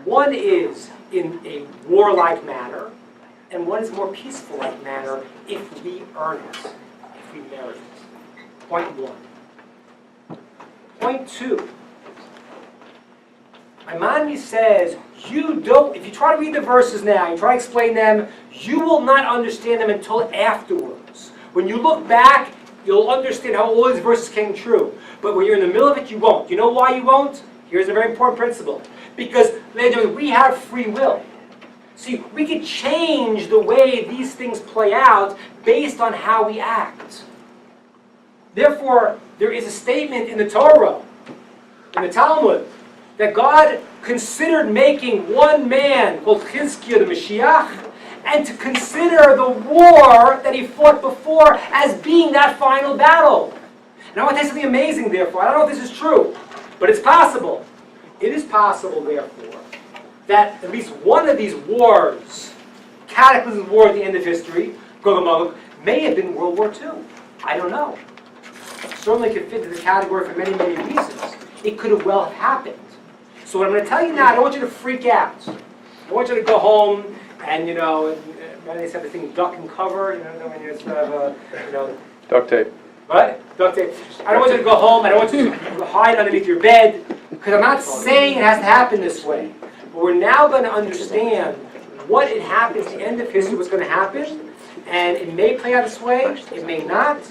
A: One is in a warlike manner, and one is a more peaceful-like manner if we earn it, if we merit it. Point one. Point two. Maimonides says, if you try to read the verses now, you try to explain them, you will not understand them until afterwards. When you look back, you'll understand how all these verses came true. But when you're in the middle of it, you won't. You know why you won't? Here's a very important principle. Because we have free will. See, we can change the way these things play out based on how we act. Therefore, there is a statement in the Torah, in the Talmud, that God considered making one man called Chizkiah the Mashiach, and to consider the war that he fought before as being that final battle. And I want to tell you something amazing, therefore. I don't know if this is true, but it's possible. It is possible, therefore, that at least one of these wars, cataclysmic war at the end of history, Gog and Magog, may have been World War II. I don't know. It certainly could fit into the category for many, many reasons. It could have well happened. So what I'm going to tell you now, I don't want you to freak out. I want you to go home and, they said the thing duck and cover, when you sort of,
C: Duct tape.
A: What? Duct tape. I don't want you to go home, I don't want you to hide underneath your bed, because I'm not saying it has to happen this way. But we're now going to understand what it happens at the end of history, what's going to happen, and it may play out this way, it may not.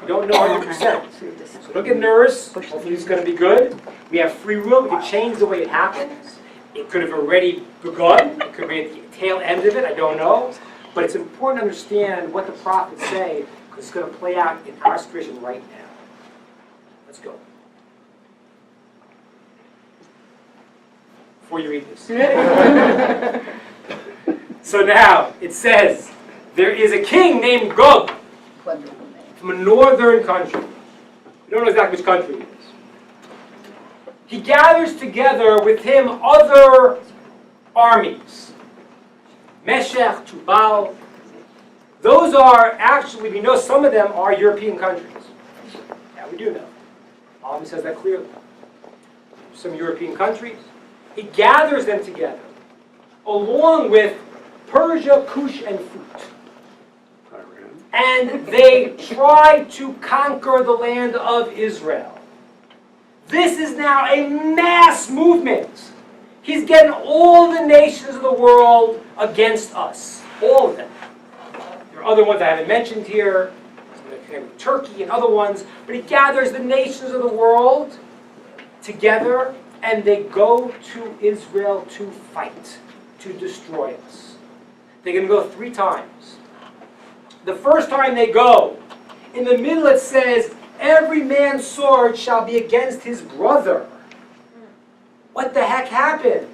A: We don't know 100%. So don't get nervous. Hopefully it's going to be good. We have free will. We can change the way it happens. It could have already begun. It could be at the tail end of it. I don't know. But it's important to understand what the prophets say, because it's going to play out in our situation right now. Let's go. Before you read this. So now, it says, there is a king named Gog from a northern country. We don't know exactly which country it is. He gathers together with him other armies. Meshech, Tubal. Those are actually, we know some of them are European countries. Yeah, we do know. Alvin says that clearly. Some European countries. He gathers them together, along with Persia, Cush, and Phut. And they try to conquer the land of Israel. This is now a mass movement. He's getting all the nations of the world against us. All of them. There are other ones I haven't mentioned here. Turkey and other ones. But he gathers the nations of the world together, and they go to Israel to fight, to destroy us. They're going to go 3 times. The first time they go, in the middle it says, every man's sword shall be against his brother. What the heck happened?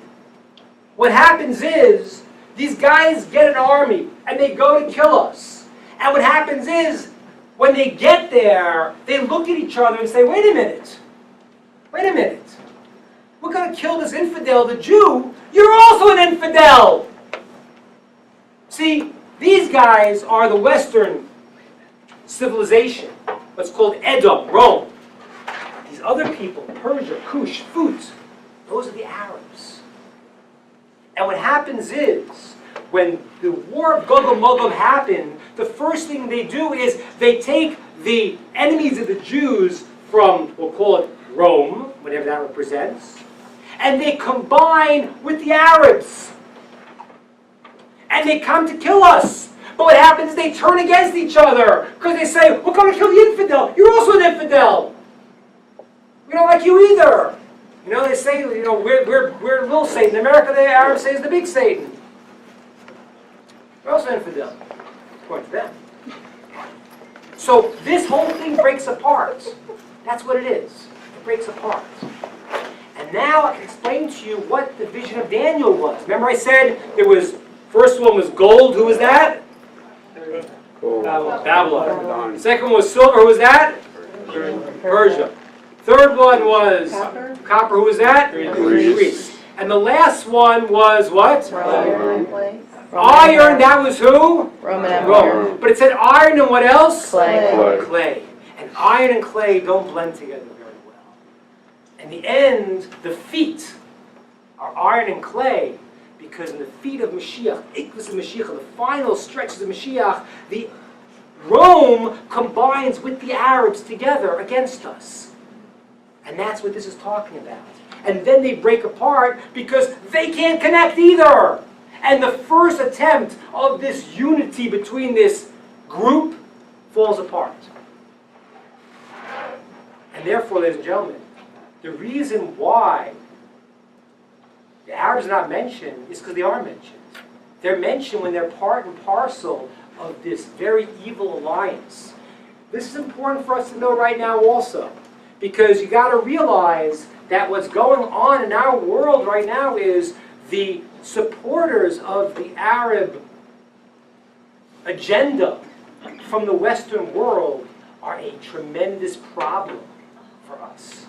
A: What happens is, these guys get an army, and they go to kill us. And what happens is, when they get there, they look at each other and say, wait a minute. We're going to kill this infidel, the Jew. You're also an infidel. See, these guys are the Western civilization, what's called Edom, Rome. These other people, Persia, Cush, Phut, those are the Arabs. And what happens is, when the War of Gog and Magog happened, the first thing they do is they take the enemies of the Jews from, we'll call it Rome, whatever that represents, and they combine with the Arabs. And they come to kill us. But what happens is they turn against each other. Because they say, we're going to kill the infidel. You're also an infidel. We don't like you either. They say, we're little Satan. In America, the Arabs say is the big Satan. They're also infidel, according to them. So this whole thing breaks apart. That's what it is. It breaks apart. And now I can explain to you what the vision of Daniel was. Remember I said there was, first one was gold. Who was that? Babylon. The second one was silver. Who was that? Persia. Third one was copper. Who was that? Greece. And the last one was what? Iron. That was who? Rome. But it said iron and what else? Clay. And iron and clay don't blend together very well. In the end, the feet are iron and clay, because in the feet of Mashiach, Ikvus of Mashiach, the final stretches of Mashiach, the Rome combines with the Arabs together against us. And that's what this is talking about. And then they break apart because they can't connect either. And the first attempt of this unity between this group falls apart. And therefore, ladies and gentlemen, the reason why the Arabs are not mentioned is because they are mentioned. They're mentioned when they're part and parcel of this very evil alliance. This is important for us to know right now also, because you got to realize that what's going on in our world right now is the supporters of the Arab agenda from the Western world are a tremendous problem for us.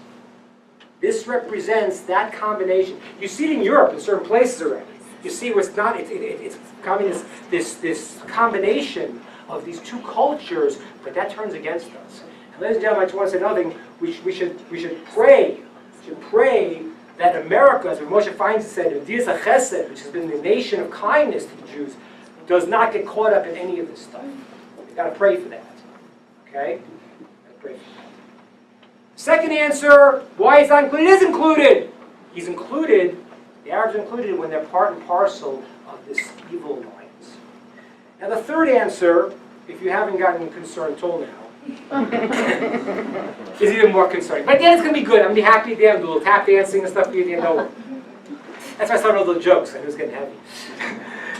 A: This represents that combination. You see it in Europe in certain places already. You see where it's not, it's communist, this combination of these two cultures, but that turns against us. And ladies and gentlemen, I just want to say another thing. We should pray. We should pray that America, as Moshe Feinstein said, Mediyas HaChesed, which has been the nation of kindness to the Jews, does not get caught up in any of this stuff. We've got to pray for that. Okay? We've got to pray for that. Second answer, why he's not included, is included. He's included, the Arabs are included when they're part and parcel of this evil alliance. Now the third answer, if you haven't gotten concerned till now, is even more concerning. But at the end it's going to be good. I'm going to be happy at the end. Do a little tap dancing and stuff at the end. Don't worry. That's why I started with little jokes. I knew it was getting heavy.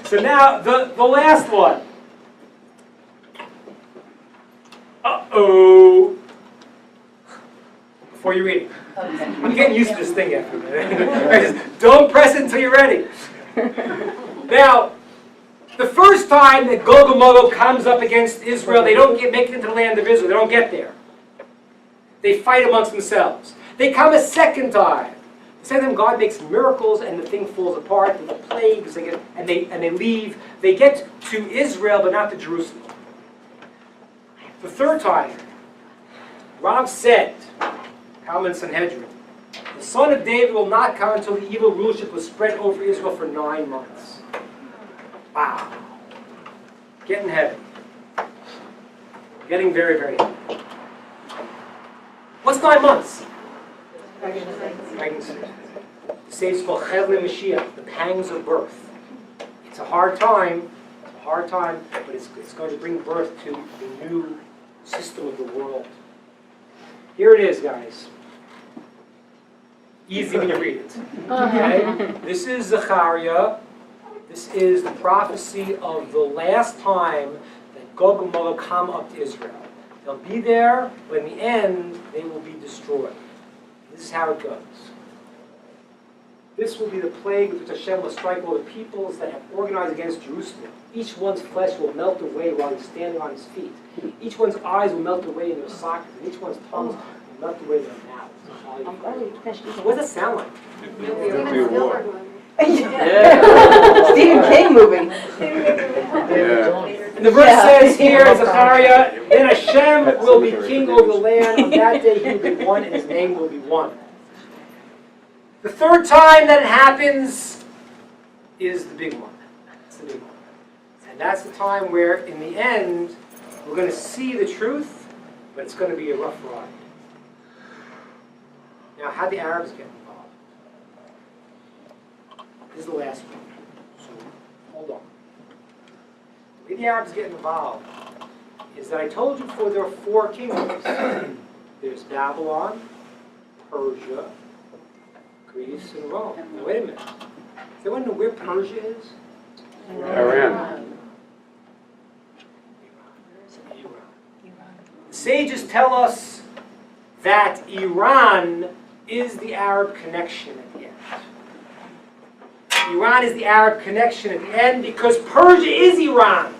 A: So now, the last one. Uh-oh. Before you read it. I'm getting used to this thing after a minute. Don't press it until you're ready. Now, the first time that Gog and Magog comes up against Israel, they don't make it into the land of Israel. They don't get there. They fight amongst themselves. They come a second time. The second time God makes miracles and the thing falls apart. The plagues, and they leave. They get to Israel, but not to Jerusalem. The third time, Rav said, Talmud Sanhedrin, the son of David will not come until the evil rulership was spread over Israel for 9 months. Wow. Getting heavy. Getting very, very heavy. What's 9 months? Pregnancy. The sages called Chevle Mashiach, the pangs of birth. It's a hard time. It's a hard time, but it's going to bring birth to the new system of the world. Here it is, guys. Easy when you read it. Okay? This is Zechariah. This is the prophecy of the last time that Gog and Magog come up to Israel. They'll be there, but in the end, they will be destroyed. This is how it goes. This will be the plague with which Hashem will strike all the peoples that have organized against Jerusalem. Each one's flesh will melt away while he's standing on his feet. Each one's eyes will melt away in their sockets, and each one's tongues will melt away in their mouths. What does that sound like?
E: Stephen King movie.
C: Yeah.
A: And the verse says here, Zechariah, then Hashem will be king over the land. On that day he will be one, and his name will be one. The third time that it happens is the big one. It's the big one. And that's the time where, in the end, we're going to see the truth, but it's going to be a rough ride. Now, how the Arabs get involved? This is the last one. So, hold on. The way the Arabs get involved is that I told you before there are 4 kingdoms. There's Babylon, Persia, Greece, and Rome. Now, wait a minute. Does anyone know where Persia is?
C: Iran.
A: sages tell us that Iran is the Arab connection at the end. Iran is the Arab connection at the end because Persia is Iran.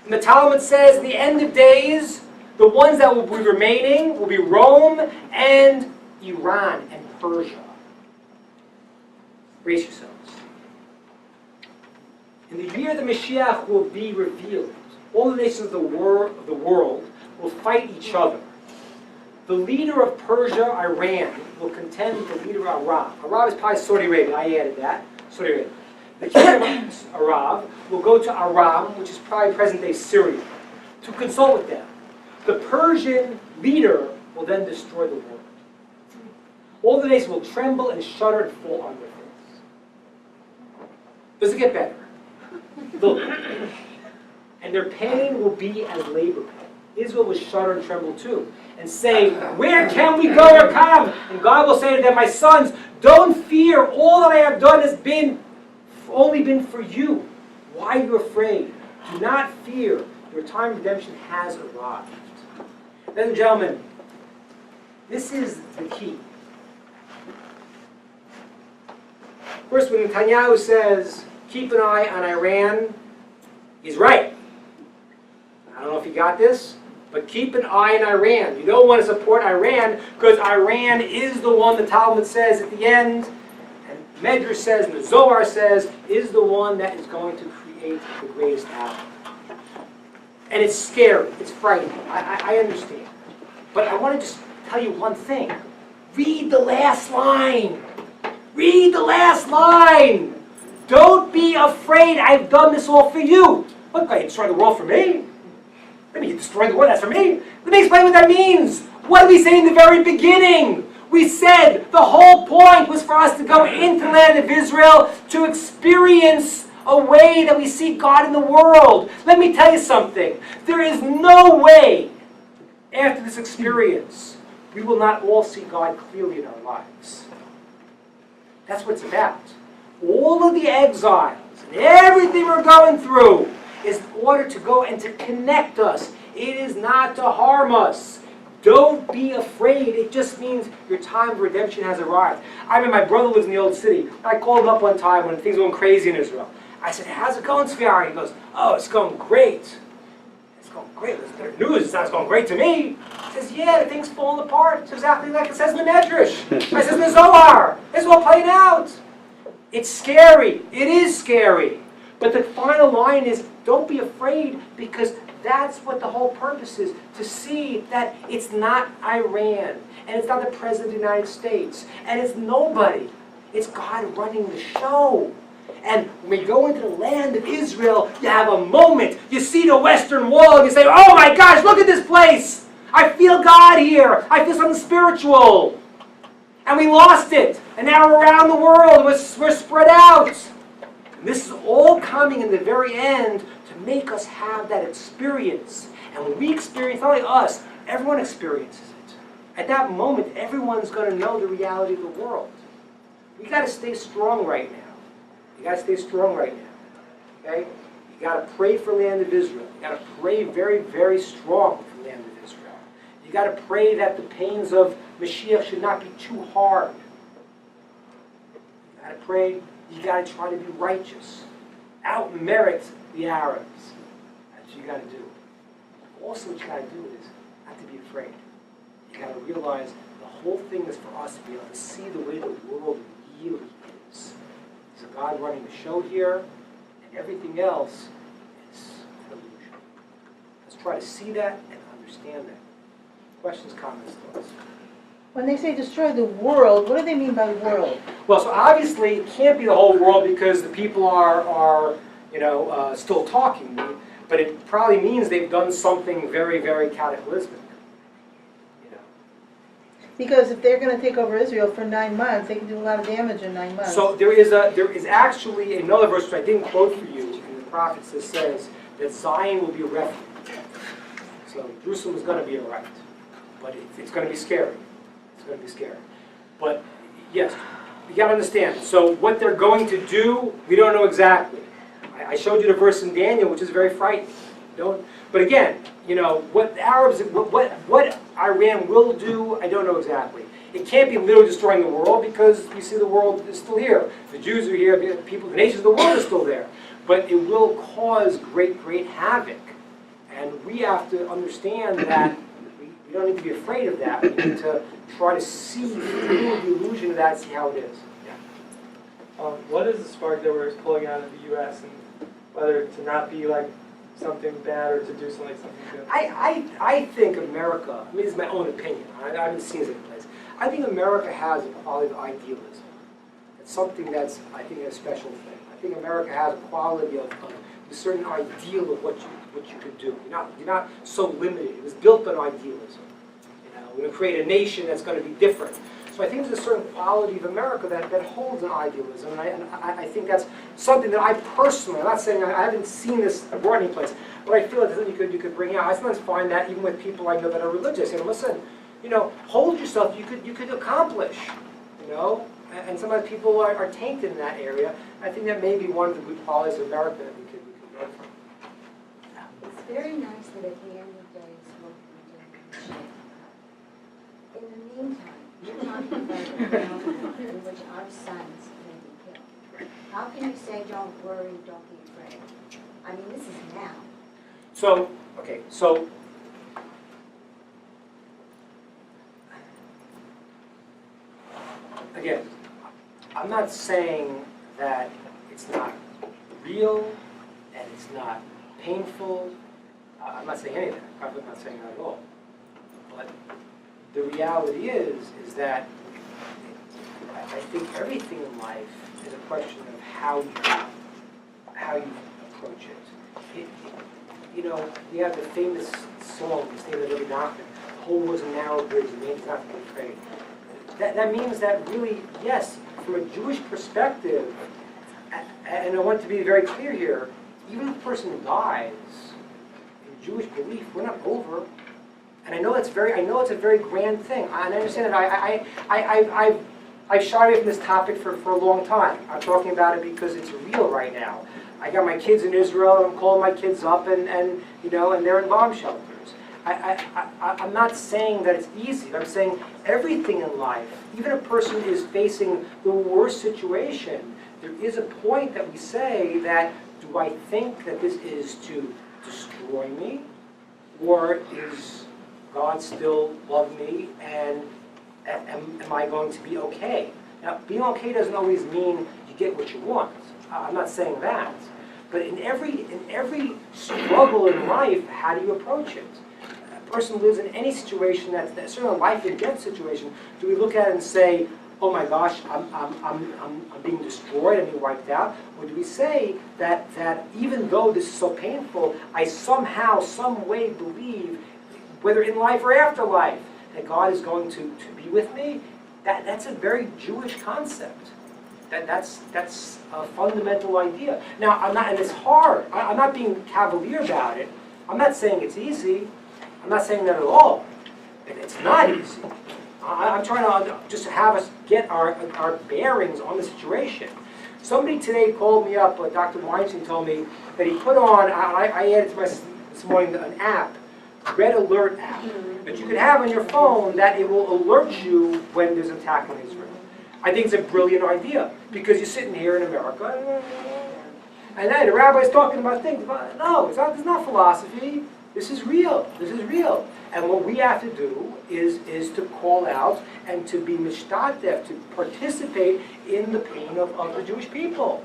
A: And the Talmud says, at the end of days, the ones that will be remaining will be Rome and Iran and Persia. Brace yourselves. In the year the Mashiach will be revealed, all the nations of the world will fight each other. The leader of Persia, Iran, will contend with the leader of Arab. Arab is probably Saudi Arabia. I added that. Saudi Arabia. The king of Arab will go to Aram, which is probably present-day Syria, to consult with them. The Persian leader will then destroy the world. All the nations will tremble and shudder and fall on their face. Does it get better? Look. And their pain will be as labor pain. Israel will shudder and tremble too, and say, where can we go or come? And God will say to them, my sons, don't fear. All that I have done has only been for you. Why are you afraid? Do not fear. Your time of redemption has arrived. Ladies and gentlemen, this is the key. First, when Netanyahu says, keep an eye on Iran, he's right. I don't know if you got this, but keep an eye on Iran. You don't want to support Iran because Iran is the one the Talmud says at the end, and Medrash says, and the Zohar says, is the one that is going to create the greatest atom. And it's scary. It's frightening. I understand. But I want to just tell you one thing. Read the last line. Read the last line. Don't be afraid. I've done this all for you. Look, I destroyed the world for me. Let me destroy the world. That's for me. Let me explain what that means. What did we say in the very beginning? We said the whole point was for us to go into the land of Israel to experience a way that we see God in the world. Let me tell you something. There is no way after this experience we will not all see God clearly in our lives. That's what it's about. All of the exiles and everything we're going through is in order to go and to connect us. It is not to harm us. Don't be afraid. It just means your time of redemption has arrived. I remember my brother lives in the old city. I called him up one time when things were going crazy in Israel. I said, how's it going, Sviari? He goes, oh, it's going great. It's going great. It's better news. It's not going great to me. He says, yeah, the thing's falling apart. It's exactly like it says in the Medrash. It says in the Zohar. It's all playing out. It's scary. It is scary. But the final line is, don't be afraid, because that's what the whole purpose is, to see that it's not Iran, and it's not the President of the United States, and it's nobody. It's God running the show. And when we go into the land of Israel, you have a moment. You see the Western Wall, and you say, oh my gosh, look at this place. I feel God here. I feel something spiritual. And we lost it. And now we're around the world. We're spread out. And this is all coming in the very end to make us have that experience. And when we experience, not only us, everyone experiences it. At that moment, everyone's going to know the reality of the world. We got to stay strong right now. You got to stay strong right now. Okay? You got to pray for the land of Israel. You got to pray very, very strong for the land of Israel. You got to pray that the pains of Mashiach should not be too hard. You got to pray. You got to try to be righteous. Out-merit the Arabs. That's what you got to do. Also, what you got to do is not to be afraid. You got to realize the whole thing is for us to be able to see the way the world really is. There's a God running the show here, and everything else is an illusion. Let's try to see that and understand that. Questions, comments, thoughts?
E: When they say destroy the world, what do they mean by world?
A: Well, so obviously it can't be the whole world because the people are still talking. But it probably means they've done something very, very cataclysmic.
E: Because if they're going to take over Israel for 9 months, they can do a lot of damage in 9 months.
A: So there is actually another verse which I didn't quote for you in the prophets that says that Zion will be a refuge. So Jerusalem is going to be all right, but it's going to be scary. It's going to be scary. But yes, you got to understand. So what they're going to do, we don't know exactly. I showed you the verse in Daniel, which is very frightening. Don't. But again, what the Arabs, what Iran will do, I don't know exactly. It can't be literally destroying the world because we see the world is still here. The Jews are here, the nations of the world are still there. But it will cause great, great havoc. And we have to understand that we don't need to be afraid of that. We need to try to see through the illusion of that and see how it is.
F: What is the spark that we're pulling out of the U.S. and whether to not be like something bad or to do something good?
A: I think America, this is my own opinion, I haven't seen this in place. I think America has a quality of idealism. It's something that's, I think, a special thing. I think America has a quality of a certain ideal of what you could do. You're not so limited. It was built on idealism. We're going to create a nation that's going to be different. So I think there's a certain quality of America that holds an idealism, and I think that's something that I personally, I'm not saying I haven't seen this abroad any place, but I feel like you could bring out. I sometimes find that even with people I know that are religious, listen, hold yourself, you could accomplish, and sometimes people are tainted in that area. I think that may be one of the good qualities of America that we could learn from.
B: It's very nice that at the end of the day, it's what we do. In the meantime, you're talking about a world in which our sons may be killed. How can you say, don't worry, don't be afraid? I mean, this is now.
A: So, again, I'm not saying that it's not real and it's not painful. I'm not saying anything. I'm not saying that at all. But the reality is that I think everything in life is a question of how you approach it. We have the famous song, the State of the Living Doctrine, the whole was a narrow bridge, it means not to be afraid. That means that really, yes, from a Jewish perspective, and I want to be very clear here, even if a person dies, in Jewish belief, we're not over. And I know it's a very grand thing. And I understand that I've shied away from this topic for a long time. I'm talking about it because it's real right now. I got my kids in Israel, and I'm calling my kids up, and they're in bomb shelters. I'm not saying that it's easy. I'm saying everything in life, even a person is facing the worst situation, there is a point that we say that, do I think that this is to destroy me? Or is God still love me, and am I going to be okay? Now, being okay doesn't always mean you get what you want. I'm not saying that. But in every struggle in life, how do you approach it? A person lives in any situation that's certainly a life and death situation. Do we look at it and say, oh my gosh, I'm being destroyed, I'm being wiped out? Or do we say that even though this is so painful, I somehow, some way believe, whether in life or afterlife, that God is going to be with me? That's a very Jewish concept. That's a fundamental idea. Now, and it's hard. I'm not being cavalier about it. I'm not saying it's easy. I'm not saying that at all. It's not easy. I'm trying to just have us get our bearings on the situation. Somebody today called me up, Dr. Weinstein told me that he put on, I added to this morning an app, Red Alert app, that you can have on your phone that it will alert you when there's an attack on Israel. I think it's a brilliant idea, because you're sitting here in America, and then the rabbi's talking about things. No, it's not philosophy. This is real. This is real. And what we have to do is to call out and to be mishtadef, to participate in the pain of the Jewish people.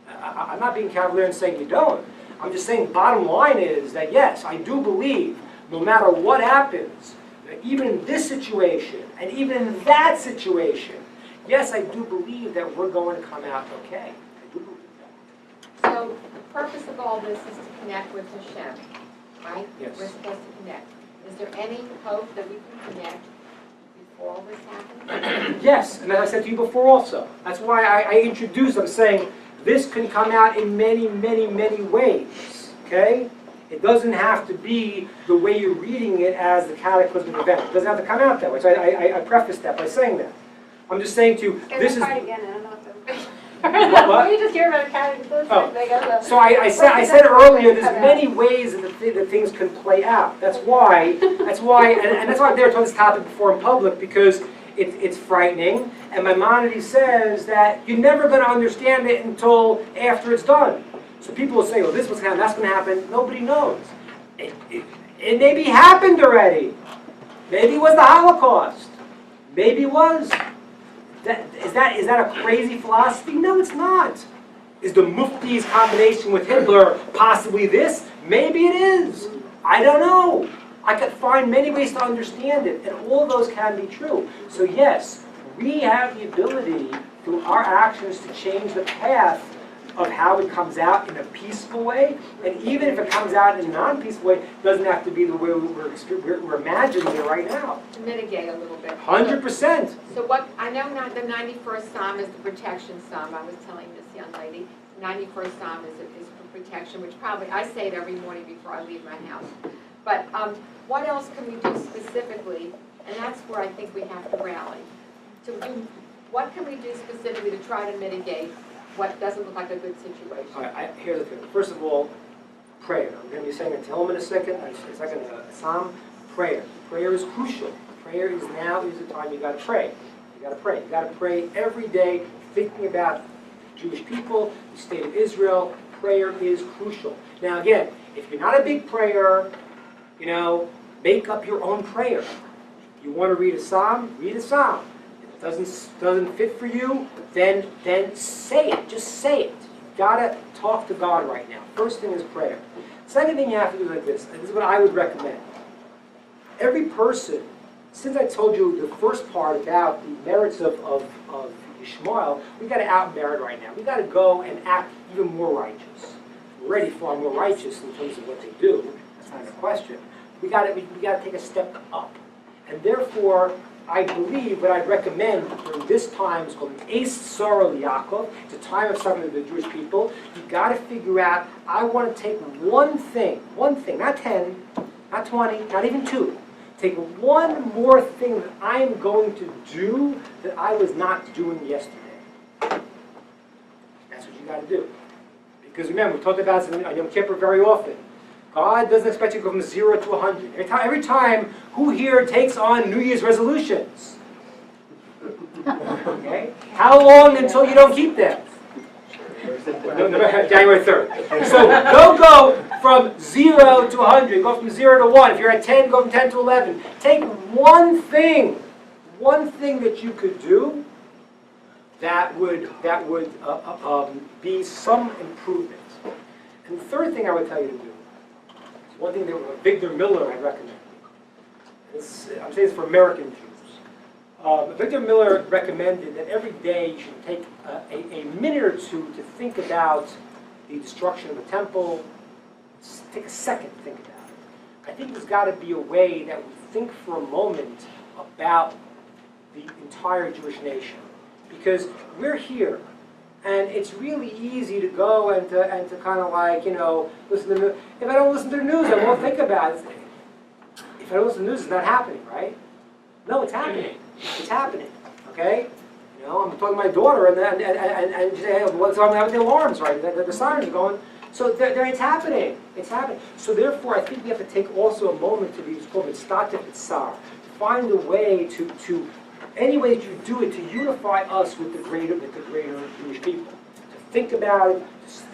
A: I'm not being cavalier and saying you don't. I'm just saying bottom line is that yes, I do believe no matter what happens, that even in this situation and even in that situation, yes, I do believe that we're going to come out okay. I do believe that.
B: So the purpose of all this is to connect with Hashem, right?
A: Yes.
B: We're supposed to connect. Is there any hope that we can connect before all this happens?
A: Yes, and as I said to you before also, that's why I introduced, I'm saying this can come out in many, many, many ways, okay? It doesn't have to be the way you're reading it as the cataclysmic event. It doesn't have to come out that way. So I prefaced that by saying that. I'm just saying to you, this is...
B: Try it again, I don't know if
A: What?
B: We just hear about accounting, so it's like they go to.
A: So I said earlier, there's many ways that things can play out. That's why, and that's why I've never told this topic before in public, because it's frightening, and Maimonides says that you're never going to understand it until after it's done. So people will say, well, this was going to happen, that's going to happen. Nobody knows. It maybe happened already. Maybe it was the Holocaust. Maybe it was. Is that a crazy philosophy? No, it's not. Is the Mufti's combination with Hitler possibly this? Maybe it is. I don't know. I could find many ways to understand it, and all of those can be true. So yes, we have the ability through our actions to change the path of how it comes out in a peaceful way, and even if it comes out in a non-peaceful way, it doesn't have to be the way we're imagining it right now.
G: To mitigate a little bit.
A: 100%.
G: So what, I know not the 91st Psalm is the protection Psalm. I was telling this young lady, the 91st Psalm is for protection, which probably, I say it every morning before I leave my house. But what else can we do specifically, and that's where I think we have to rally, to do, what can we do specifically to try to mitigate what doesn't look like a good situation?
A: All right, here's the thing. First of all, prayer. I'm going to be saying a Tehillim in a second, a Psalm. Prayer. Prayer is crucial. Prayer is now is the time you got to pray. You got to pray. You got to pray every day, thinking about Jewish people, the state of Israel. Prayer is crucial. Now again, if you're not a big prayer, make up your own prayer. You want to read a Psalm? Read a Psalm. If it doesn't fit for you, then say it. Just say it. You've got to talk to God right now. First thing is prayer. Second thing you have to do like this, and this is what I would recommend. Every person, since I told you the first part about the merits of Yishmael, we've got to out-merit right now. We've got to go and act even more righteous. We're already far more righteous in terms of what they do. That's not a question. We got to take a step up. And therefore, I believe what I'd recommend during this time is called an Eis Sara Yaakov. It's a time of suffering of the Jewish people. You've got to figure out, I want to take one thing, not 10, not 20, not even 2. Take one more thing that I am going to do that I was not doing yesterday. That's what you got to do. Because remember, we talked about this on Yom Kippur very often. God doesn't expect you to go from 0 to 100. Every time, who here takes on New Year's resolutions? Okay? How long until you don't keep them? January 3rd. So don't go from 0 to 100. Go from 0 to 1. If you're at 10, go from 10 to 11. Take one thing that you could do that would be some improvement. And the third thing I would tell you to do, one thing that Victor Miller had recommended. I'm saying this for American Jews. Victor Miller recommended that every day you should take a minute or two to think about the destruction of the temple. Take a second to think about it. I think there's got to be a way that we think for a moment about the entire Jewish nation. Because we're here. And it's really easy to go and to kind of like, listen to the news. If I don't listen to the news, I won't think about it. If I don't listen to the news, it's not happening, right? No, it's happening. It's happening, okay? I'm talking to my daughter, and she said, hey, what's wrong with the alarms, right? The sirens are going. So it's happening. It's happening. So therefore, I think we have to take also a moment to be called mitzvah tzar. Find a way to any way that you do it, to unify us with the greater Jewish people. To think about it,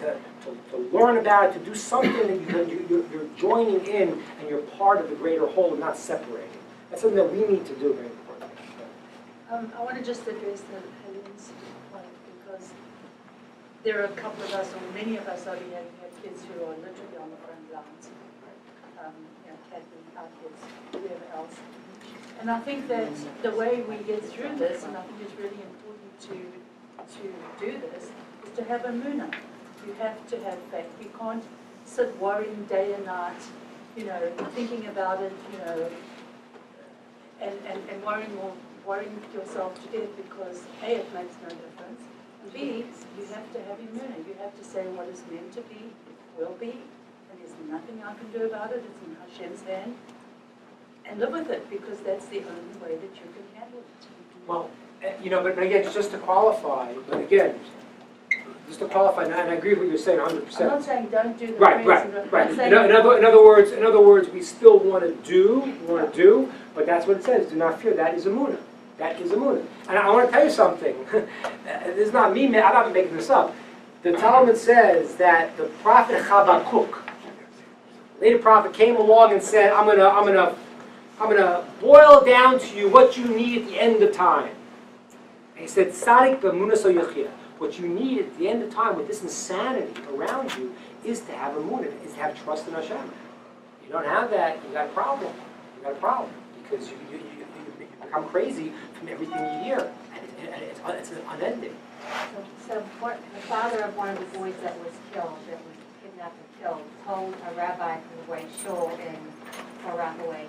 A: to learn about it, to do something that you're joining in and you're part of the greater whole and not separating. That's something that we need to do very importantly.
H: I want to just address the Helen's point, because there are a couple of us, or many of us, have kids who are literally on the front lines. Kathy, our kids, whoever else. And I think that the way we get through this, and I think it's really important to do this, is to have a munah. You have to have faith. You can't sit worrying day and night, thinking about it, and worrying yourself to death, because A, it makes no difference, and B, you have to have munah. You have to say what is meant to be, will be, and there's nothing I can do about it. It's in Hashem's hand. And live with it, because that's the only way that you can handle it.
A: Well, but again, just to qualify, but again, just to qualify, and I agree with what you're saying 100%.
H: I'm not saying don't do the
A: Right,
H: praise.
A: right.
H: I'm
A: In
H: saying
A: other words, we still want to do, but that's what it says, do not fear, that is emunah. That is emunah. And I want to tell you something, this is not me, man, I'm not making this up. The Talmud says that the prophet Habakkuk, later prophet, came along and said, I'm gonna boil down to you what you need at the end of time. And he said, Tzadik b'emunah so yachia. What you need at the end of time with this insanity around you is to have emunah, is to have trust in Hashem. You don't have that, you got a problem. You got a problem because you become crazy from everything you hear, and it's unending.
B: So the father of one of the boys that was kidnapped and killed, told a rabbi from the way shul in Far Rockaway,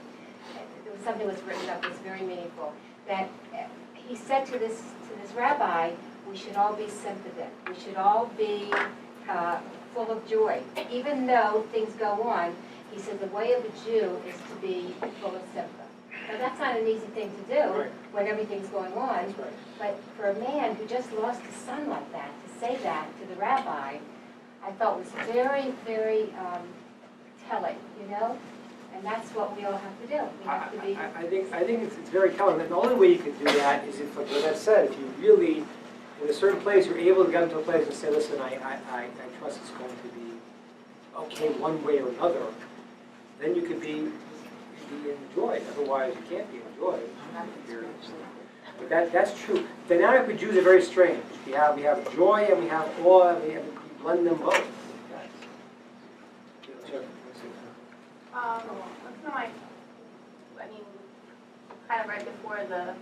B: there was something that was written up that was very meaningful, that he said to this rabbi, we should all be sympathetic. We should all be full of joy. Even though things go on, he said the way of a Jew is to be full of sympathy. Now that's not an easy thing to do when everything's going on, but for a man who just lost his son like that, to say that to the rabbi, I felt was very, very telling, you know? And that's what we all have to do. We have to be...
A: I think it's very telling. And the only way you can do that is if, like I said, if you really, in a certain place, you're able to get into a place and say, listen, I trust it's going to be okay one way or another, then you could be enjoyed. Otherwise, you can't be enjoyed. But that's true. The dynamic with Jews are very strange. We have joy and we have awe, and we blend them both.
I: Kind of right before the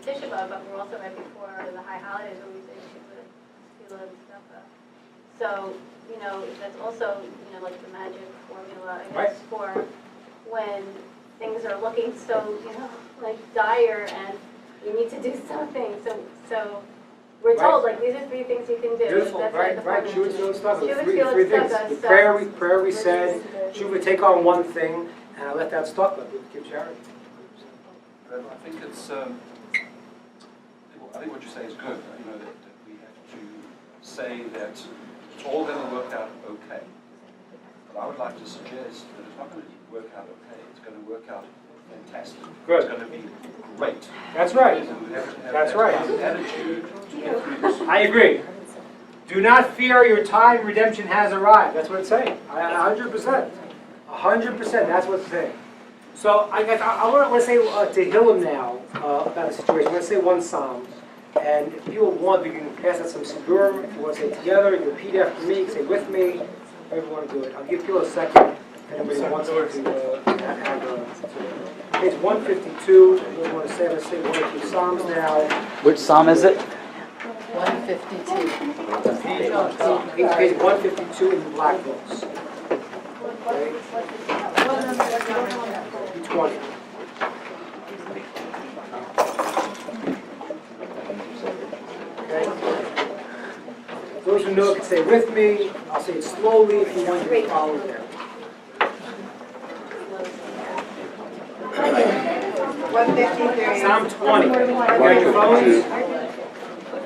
I: Tisha B'Av, but we're also right before the high holidays where we say Tefillah and stuff. So, that's also, like the magic formula, I guess, for when things are looking so, like dire and you need to do something. So we're told, like, these are 3 things you can do.
A: Beautiful,
I: That's
A: right.
I: Shuvah,
A: Three things. The prayer we said, Shuvah, take on one thing, and I let that stuck with it. Give charity.
J: I think it's. I think what you say is good. That we have to say that it's all going to work out okay. But I would like to suggest that it's not going to work out okay. It's going to work out fantastic.
A: Good.
J: It's going to be great.
A: That's right.
J: So we have to have
A: That's
J: that
A: right.
J: kind of attitude to get through this.
A: I agree. Do not fear, your time redemption has arrived. That's what it's saying. 100%. 100%. That's what it's saying. So I want to say to Hillam now about the situation. I want to say one psalm, and if people want, we can pass out some sidurim. If you want to say it together, you repeat after me. You can say with me. However you want to do it. I'll give people a second. If anybody wants to have page 152. If you want to say, let's say 1 or 2 psalms now.
K: Which psalm is it?
H: 152.
A: Page 152 in the black books. Okay. 20. Okay. Those who know can say with me. I'll say it slowly if you want to follow there.
E: 153.
A: Psalm 20. You got your phones?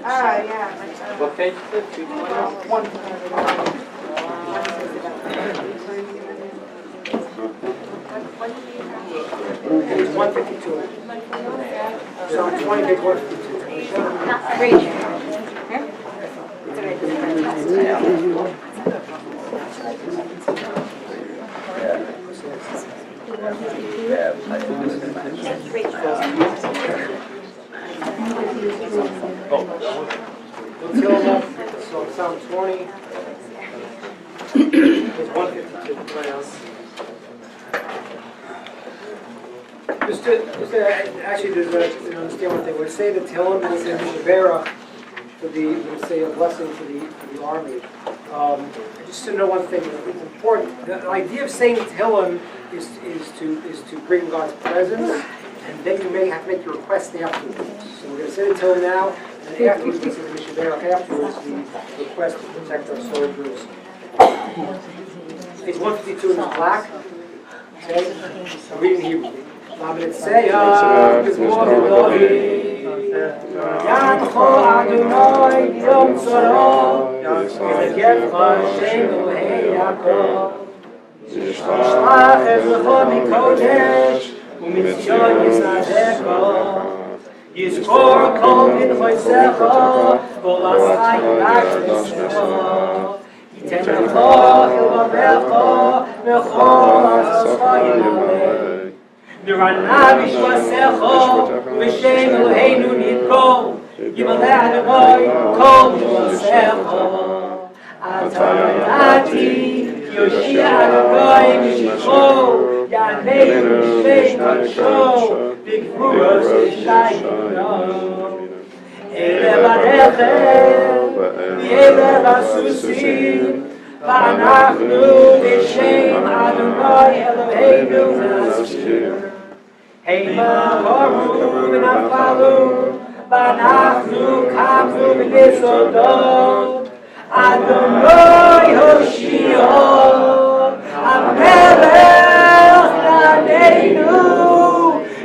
E: Yeah.
F: What page is it? 220?
A: Page 152. Psalm 20, page 152. So Psalm 20, page 152. Actually, there's understand what they would say. The Tehillim and say Mishaberach for the say a blessing for the army. Just to know one thing, it's important. The idea of saying Tehillim is to bring God's presence, and then you may have to make your request afterwards. So we're going to say the Tehillim now, and then afterwards we say the Mishaberach. Afterwards we request to protect our soldiers. Page 152 in black. Okay, I'm reading Hebrew. Lamed Seah, Gizmor Elohi, Yadcho Adonai Yom Tzorah Yizagevcha Shem Elohei Yaakov Yishlach Ezrecha Mikodesh U'Mitzyon Yisadecha Yizkor Kol Minchosecha V'Lasai Yisrael Yitem Lecha Ilvavecha V'Chol Asascha Yinalei Nirana B'Shvasecha V'Shem Eloheinu Nidko Yimaleh Adonai Kol Yisrael Ata Yadati Yoshia Adonai Mishcho Yaneinu Shem Hadsho B'Gvuros Yishayim Ele Barechem Ele Basusim V'anachnu B'Shem Adonai Eloheinu Naskir Heima Horu V'Nafalu V'anachnu Kamnu V'Nisodot Adonai Hoshio HaMelech Laneinu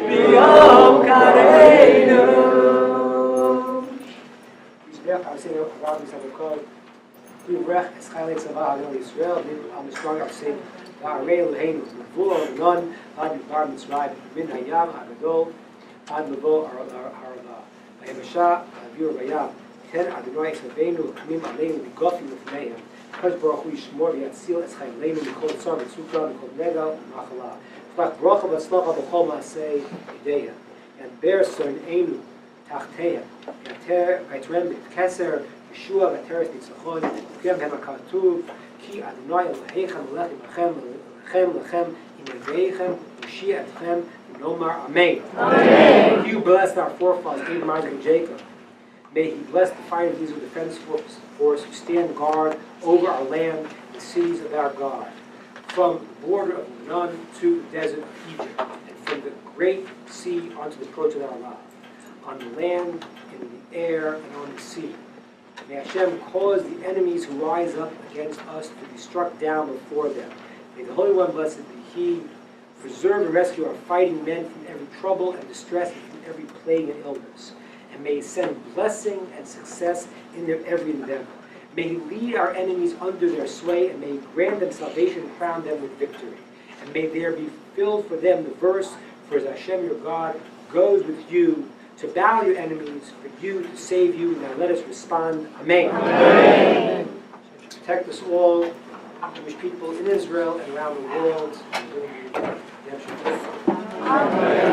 A: B'Yom Kareinu. Yisrael, I was saying, Rabbi Sadokov, Yivrech Eschayel Tzavah Adonai Yisrael, I'm strong, I was saying, V'arei Eloheinu, V'vulo V'non, Ad Yidbar Mitzrayim, Min Hayam HaGadol, Ad Mavo Arava, V'Yemasha, V'Yur V'Yam, Ten Adonai Tzavenu, Kamim Aleinu, V'Gofi L'Fneihem, Kosh Baruch Hu Yishmor V'Yatzil Eschayel Leinu, V'Kol Tzar V'Tzukah, V'Kol Negal, V'Machala, V'Lach Baruch V'Atzlacha V'Chol Ma'asei Yideya, and Ber So'Neinu, Tachteya, Yater, V'Yitrem B'Keser, Yeshua, V'Teres Nitzachon, V'Kem Hem HaKatuv, Ki Adonai Elohechem, L'Echem Lechem, Lechem Lechem, Imeveichem, Yeshia Etchem, Nomar Amen. Amen. You blessed our forefathers, Abraham, Isaac, and Jacob. May He bless the fighting of these defense force who stand guard over our land, the cities of our God, from the border of Lebanon to the desert of Egypt, and from the great sea onto the approach of our love, on the land, in the air, and on the sea. May Hashem cause the enemies who rise up against us to be struck down before them. May the Holy One, blessed be He, preserve and rescue our fighting men from every trouble and distress and from every plague and illness. And may He send blessing and success in their every endeavor. May He lead our enemies under their sway, and may He grant them salvation and crown them with victory. And may there be filled for them the verse, for as Hashem your God goes with you to battle your enemies, for you to save you. Now let us respond. Amen. Amen. Protect us all, Jewish people in Israel and around the world. Amen.